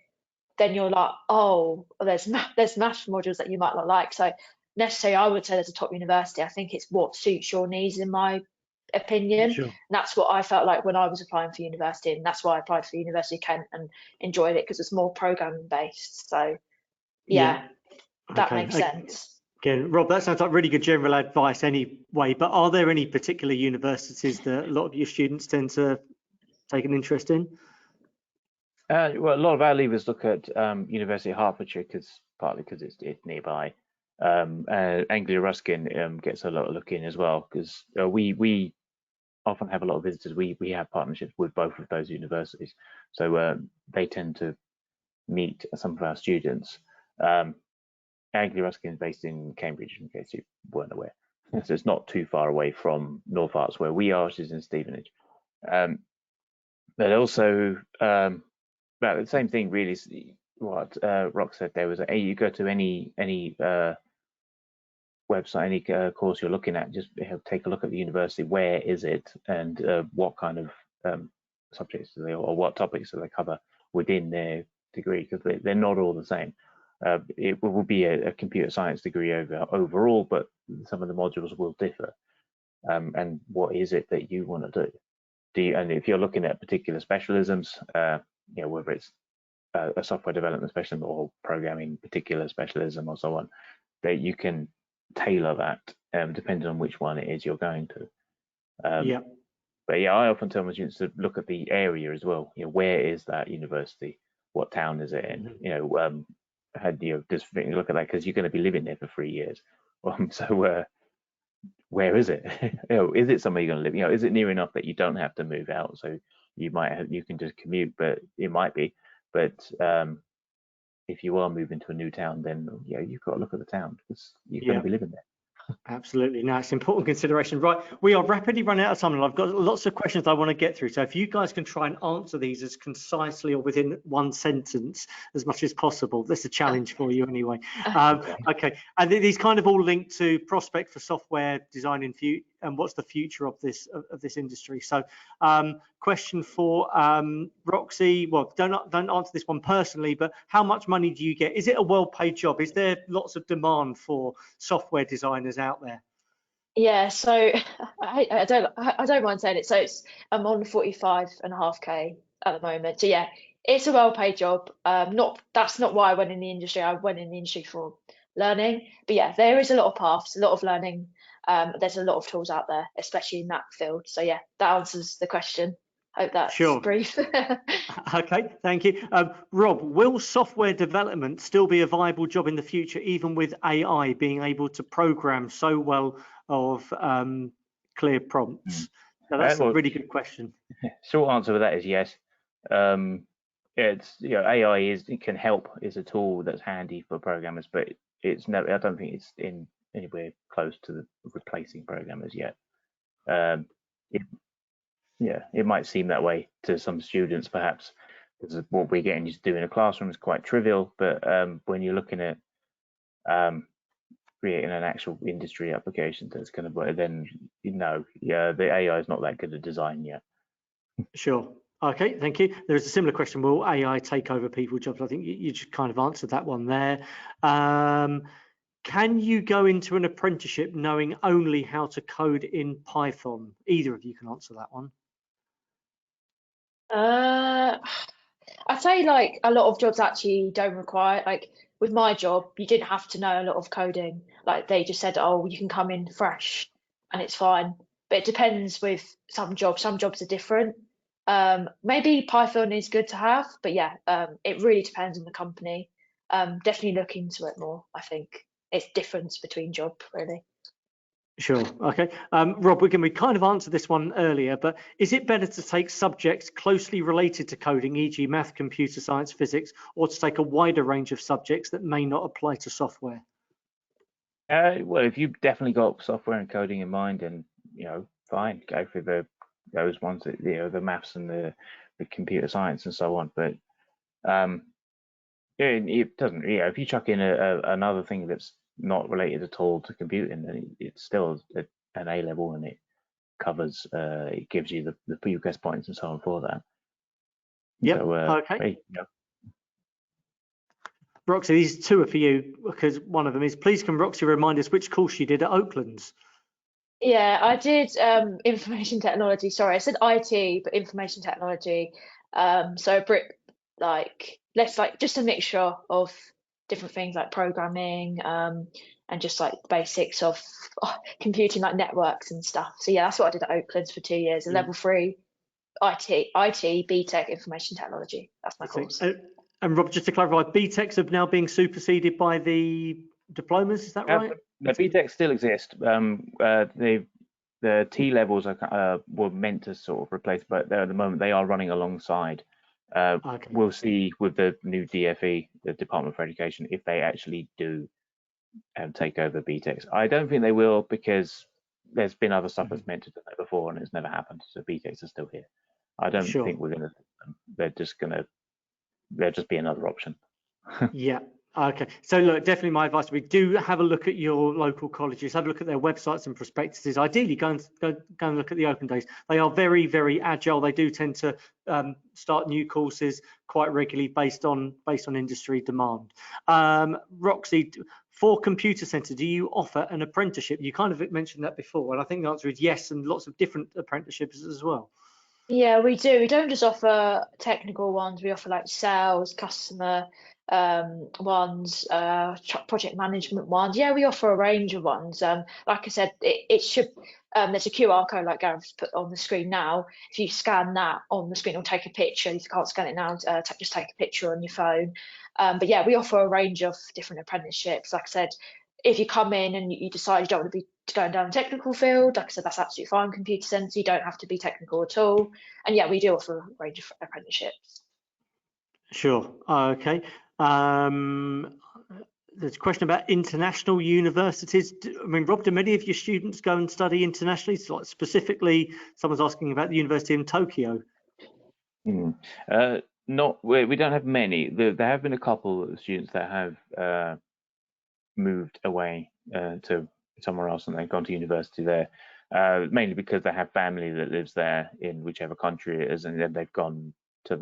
then you're like, oh, there's math modules that you might not like. So necessarily, I would say there's a top university. I think it's what suits your needs, in my opinion. Sure. And that's what I felt like when I was applying for university, and that's why I applied for the University of Kent and enjoyed it because it's more programming based. So yeah, that makes sense. Again, Rob, that sounds like really good general advice anyway, but are there any particular universities that a lot of your students tend to take an interest in? Well, a lot of our leavers look at University of Hertfordshire partly because it's nearby. Anglia Ruskin gets a lot of look in as well because we often have a lot of visitors. We have partnerships with both of those universities, so they tend to meet some of our students. Anglia Ruskin is based in Cambridge, in case you weren't aware. So it's not too far away from North Arts, where we are, which is in Stevenage. But also, about the same thing, really. What Rox said there was, you go to any website, any course you're looking at, just take a look at the university. Where is it, and what kind of subjects do they, or what topics do they cover within their degree? Because they're not all the same. It will be a computer science degree overall, but some of the modules will differ. And what is it that you want to do? And if you're looking at particular specialisms, whether it's a software development specialism or programming particular specialism or so on, that you can tailor that depending on which one it is you're going to. Yeah. But yeah, I often tell my students to look at the area as well. Where is that university? What town is it in? Just look at that because you're going to be living there for 3 years. So where is it? Is it somewhere you're going to live? Is it near enough that you don't have to move out? So you can just commute, but it might be. But if you are moving to a new town, then you've got to look at the town because you're going to be living there. Absolutely. No, it's an important consideration. Right, we are rapidly running out of time and I've got lots of questions I want to get through. So if you guys can try and answer these as concisely or within one sentence as much as possible, that's a challenge for you anyway. Okay, and these kind of all link to prospect for software design and what's the future of this industry. So question for Roxy, well, don't answer this one personally, but how much money do you get? Is it a well-paid job? Is there lots of demand for software designers out there? Yeah, so I don't mind saying it. So I'm on 45.5k at the moment. So yeah, it's a well-paid job. That's not why I went in the industry. I went in the industry for learning. But yeah, there is a lot of paths, a lot of learning. There's a lot of tools out there, especially in that field. So yeah, that answers the question. Hope that's brief. Okay, thank you. Rob, will software development still be a viable job in the future, even with AI being able to program so well of clear prompts? Now, that's a really good question. Short answer to that is yes. It's AI can help, is a tool that's handy for programmers, but I don't think it's in anywhere close to replacing programmers yet. It might seem that way to some students, perhaps, because what we're getting used to do in a classroom is quite trivial. But when you're looking at creating an actual industry application that's going to work, then the AI is not that good a design yet. Sure. Okay, thank you. There is a similar question: will AI take over people's jobs? I think you just kind of answered that one there. Can you go into an apprenticeship knowing only how to code in Python? Either of you can answer that one. I'd say like a lot of jobs actually don't require, like with my job, you didn't have to know a lot of coding. Like they just said, oh, you can come in fresh and it's fine. But it depends with some jobs. Some jobs are different. Maybe Python is good to have, but yeah, it really depends on the company. Definitely look into it more. I think it's difference between job really. Sure. Okay. Rob, we kind of answered this one earlier, but is it better to take subjects closely related to coding, e.g. math, computer science, physics, or to take a wider range of subjects that may not apply to software? Well, if you've definitely got software and coding in mind, and fine, go for those ones that the maths and the computer science and so on. But it doesn't. If you chuck in another thing that's not related at all to computing, then it's still an A level, and it covers. It gives you the UCAS points and so on for that. Yeah. So, okay. Roxy, these two are for you because one of them is, please can Roxy remind us which course you did at Oaklands? Yeah, I did information technology. Sorry, I said IT, but information technology. So just a mixture of different things like programming, and just like the basics of computing, like networks and stuff. So yeah, that's what I did at Oaklands for 2 years, a level 3 IT, BTEC information technology. That's my course. And Rob, just to clarify, BTECs are now being superseded by the diplomas, is that right? The BTEC still exist. The T levels were meant to sort of replace, but at the moment they are running alongside. Okay. We'll see with the new DFE, the Department for Education, if they actually do take over BTECs. I don't think they will, because there's been other stuff that's meant to do that before and it's never happened. So BTECs are still here. I don't think we're gonna. They'll just be another option. Yeah. Okay. So look, definitely my advice would be, do have a look at your local colleges, have a look at their websites and prospectuses. Ideally, go and look at the open days. They are very, very agile. They do tend to start new courses quite regularly based on industry demand. Roxy, for Computer Centre, do you offer an apprenticeship? You kind of mentioned that before, and I think the answer is yes, and lots of different apprenticeships as well. Yeah, we do. We don't just offer technical ones. We offer like sales, customer ones, project management ones. Yeah, we offer a range of ones. Like I said, it should. There's a QR code like Gareth's put on the screen now. If you scan that on the screen or take a picture, if you can't scan it now, just take a picture on your phone. But yeah, we offer a range of different apprenticeships. Like I said, if you come in and you decide you don't want to be going down the technical field, like I said, that's absolutely fine. Computer Centre, you don't have to be technical at all. And yeah, we do offer a range of apprenticeships. Sure. Okay. There's a question about international universities. I mean, Rob, do many of your students go and study internationally? So, like, specifically, someone's asking about the University in Tokyo. Not, we don't have many. There have been a couple of students that have moved away to somewhere else and they've gone to university there, mainly because they have family that lives there in whichever country it is, and then they've gone to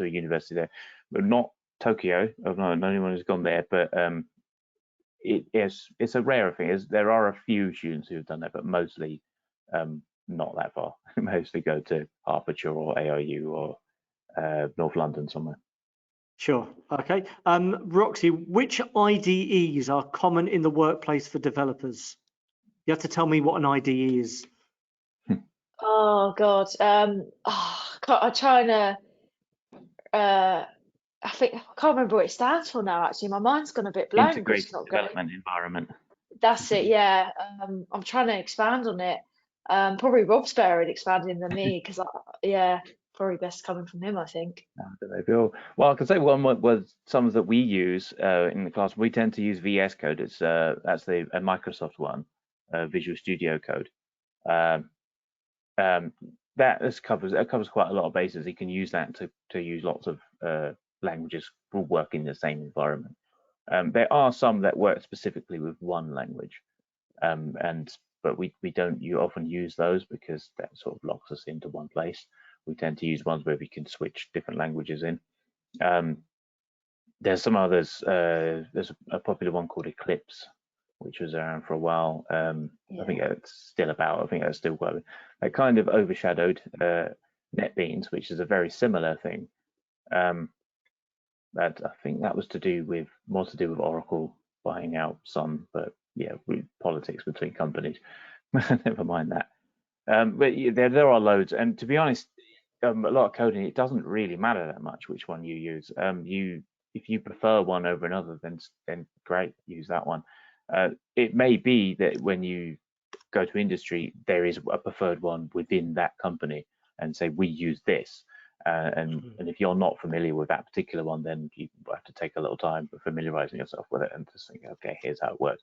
a university there. But not Tokyo. I've not known anyone who's gone there, but it's a rare thing. There are a few students who have done that, but mostly not that far. Mostly go to Hertfordshire or ARU or North London somewhere. Sure. Okay. Roxy, which IDEs are common in the workplace for developers? You have to tell me what an IDE is. Oh God. I'm trying to. I think I can't remember what it stands for now. Actually, my mind's gone a bit blank. Integrated development environment. That's it. Yeah. I'm trying to expand on it. Probably Rob's better at expanding than me because probably best coming from him, I think. Well, I can say one was some that we use in the class. We tend to use VS Code. It's that's a Microsoft one, Visual Studio Code. That covers quite a lot of bases. You can use that to use lots of languages will work in the same environment. There are some that work specifically with one language, but we don't often use those because that sort of locks us into one place. We tend to use ones where we can switch different languages in. There's some others. There's a popular one called Eclipse, which was around for a while. I think it's still about. I think that's still growing. It kind of overshadowed NetBeans, which is a very similar thing. That I think that was more to do with Oracle buying out Sun, but yeah, politics between companies. Never mind that. But yeah, there are loads, and to be honest, a lot of coding, it doesn't really matter that much which one you use. If you prefer one over another, then great, use that one. It may be that when you go to industry, there is a preferred one within that company, and say we use this. And if you're not familiar with that particular one, then you have to take a little time for familiarizing yourself with it and just think, okay, here's how it works.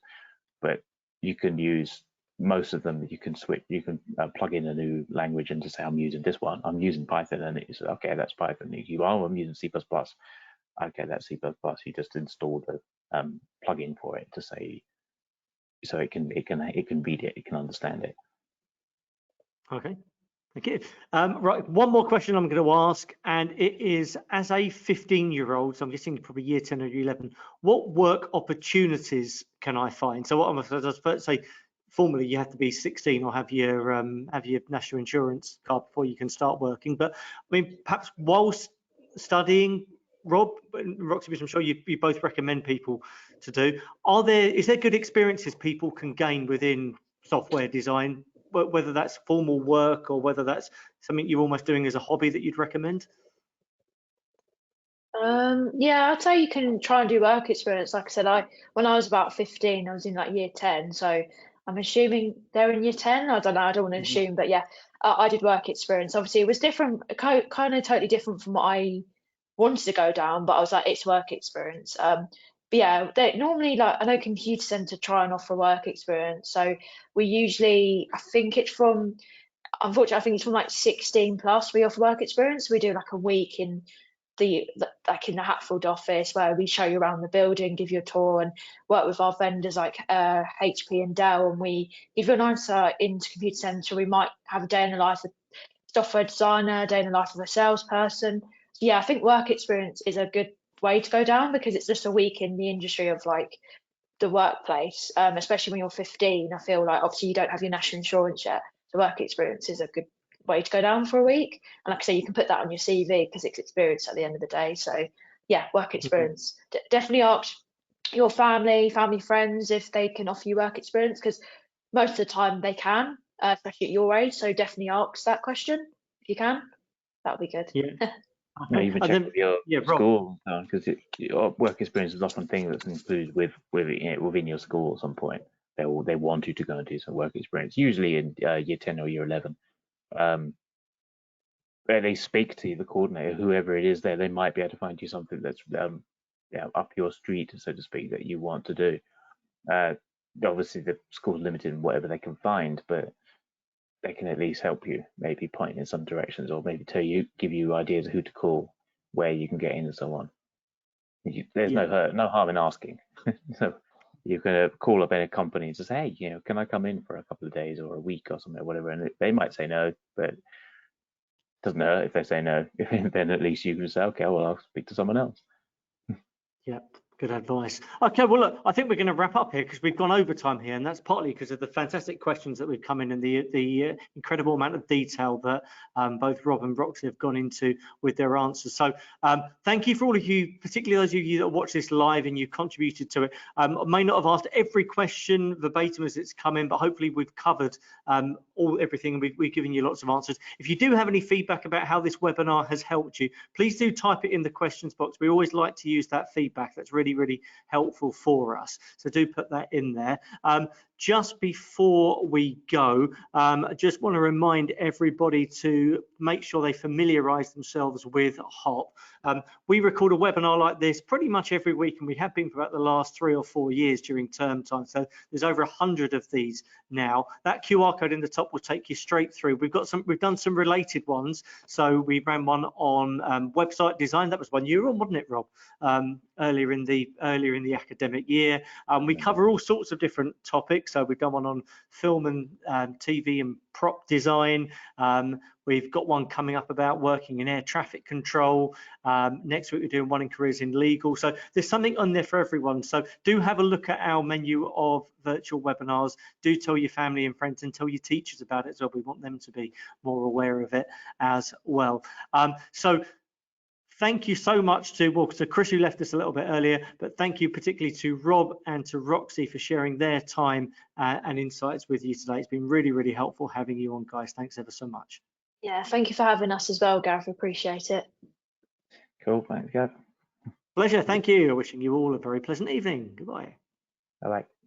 But you can use most of them. You can switch. You can plug in a new language and just say, I'm using this one. I'm using Python, and it's okay. That's Python. I'm using C++. Okay, that's C++. You just install the plugin for it to say, so it can read it. It can understand it. Okay. Thank you. Right, one more question I'm going to ask, and it is, as a 15-year-old, so I'm guessing probably year 10 or year 11, what work opportunities can I find? So what I'm supposed to say, formally you have to be 16 or have your national insurance card before you can start working. But I mean, perhaps whilst studying, Rob and Roxy, which I'm sure you both recommend people to do, is there good experiences people can gain within software design, whether that's formal work or whether that's something you're almost doing as a hobby that you'd recommend? Yeah, I'd say you can try and do work experience. Like I said, when I was about 15, I was in like year 10, so I'm assuming they're in year 10. I don't know, I don't want to assume, but yeah, I did work experience. Obviously, it was different, kind of totally different from what I wanted to go down, but I was like, it's work experience. But yeah, they normally, like, I know Computer Centre try and offer work experience, so we usually, unfortunately, I think it's from like 16 plus we offer work experience. We do like a week in the Hatfield office where we show you around the building, give you a tour, and work with our vendors like HP and Dell, and we give you an insight into Computer Centre. We might have a day in the life of a software designer, a day in the life of a salesperson. So yeah, I think work experience is a good way to go down because it's just a week in the industry of like the workplace, especially when you're 15. I feel like obviously you don't have your national insurance yet, so work experience is a good way to go down for a week. And like I say, you can put that on your CV because it's experience at the end of the day. So yeah, work experience. Definitely ask your family, friends if they can offer you work experience, because most of the time they can, especially at your age. So definitely ask that question if you can. That would be good. Yeah. No, even check with your school, because your work experience is often a thing that's included within your school at some point. They want you to go and do some work experience, usually in year 10 or year 11. Where they speak to the coordinator, whoever it is there, they might be able to find you something that's up your street, so to speak, that you want to do. Obviously, the school's limited in whatever they can find, but they can at least help you, maybe point in some directions, or maybe give you ideas of who to call, where you can get in, and so on. There's no harm in asking. So you can call up any company and just say, hey, can I come in for a couple of days or a week or something, or whatever, and they might say no, but it doesn't hurt if they say no. Then at least you can say, okay, well, I'll speak to someone else. Yeah. Good advice. Okay, well, look, I think we're going to wrap up here because we've gone over time here, and that's partly because of the fantastic questions that we've come in and the incredible amount of detail that both Rob and Roxy have gone into with their answers. So thank you for all of you, particularly those of you that watch this live and you contributed to it. I may not have asked every question verbatim as it's come in, but hopefully we've covered everything, and we've given you lots of answers. If you do have any feedback about how this webinar has helped you, please do type it in the questions box. We always like to use that feedback. That's really helpful for us, so do put that in there. Just before we go, I just want to remind everybody to make sure they familiarize themselves with HOP. We record a webinar like this pretty much every week, and we have been for about the last 3 or 4 years during term time, so there's over 100 of these now. That QR code in the top will take you straight through. We've done some related ones. So we ran one on website design. That was one you were on, wasn't it, Rob? Earlier in the academic year. We cover all sorts of different topics. topics. So we've done one on film and TV and prop design. We've got one coming up about working in air traffic control. Next week we're doing one in careers in legal. So there's something on there for everyone. So do have a look at our menu of virtual webinars. Do tell your family and friends and tell your teachers about it as well. We want them to be more aware of it as well. So thank you so much to Chris, who left us a little bit earlier, but thank you particularly to Rob and to Roxy for sharing their time and insights with you today. It's been really, really helpful having you on, guys. Thanks ever so much. Yeah, thank you for having us as well, Gareth. Appreciate it. Cool, thanks, Gav. Pleasure, thank you. Wishing you all a very pleasant evening. Goodbye. Bye-bye.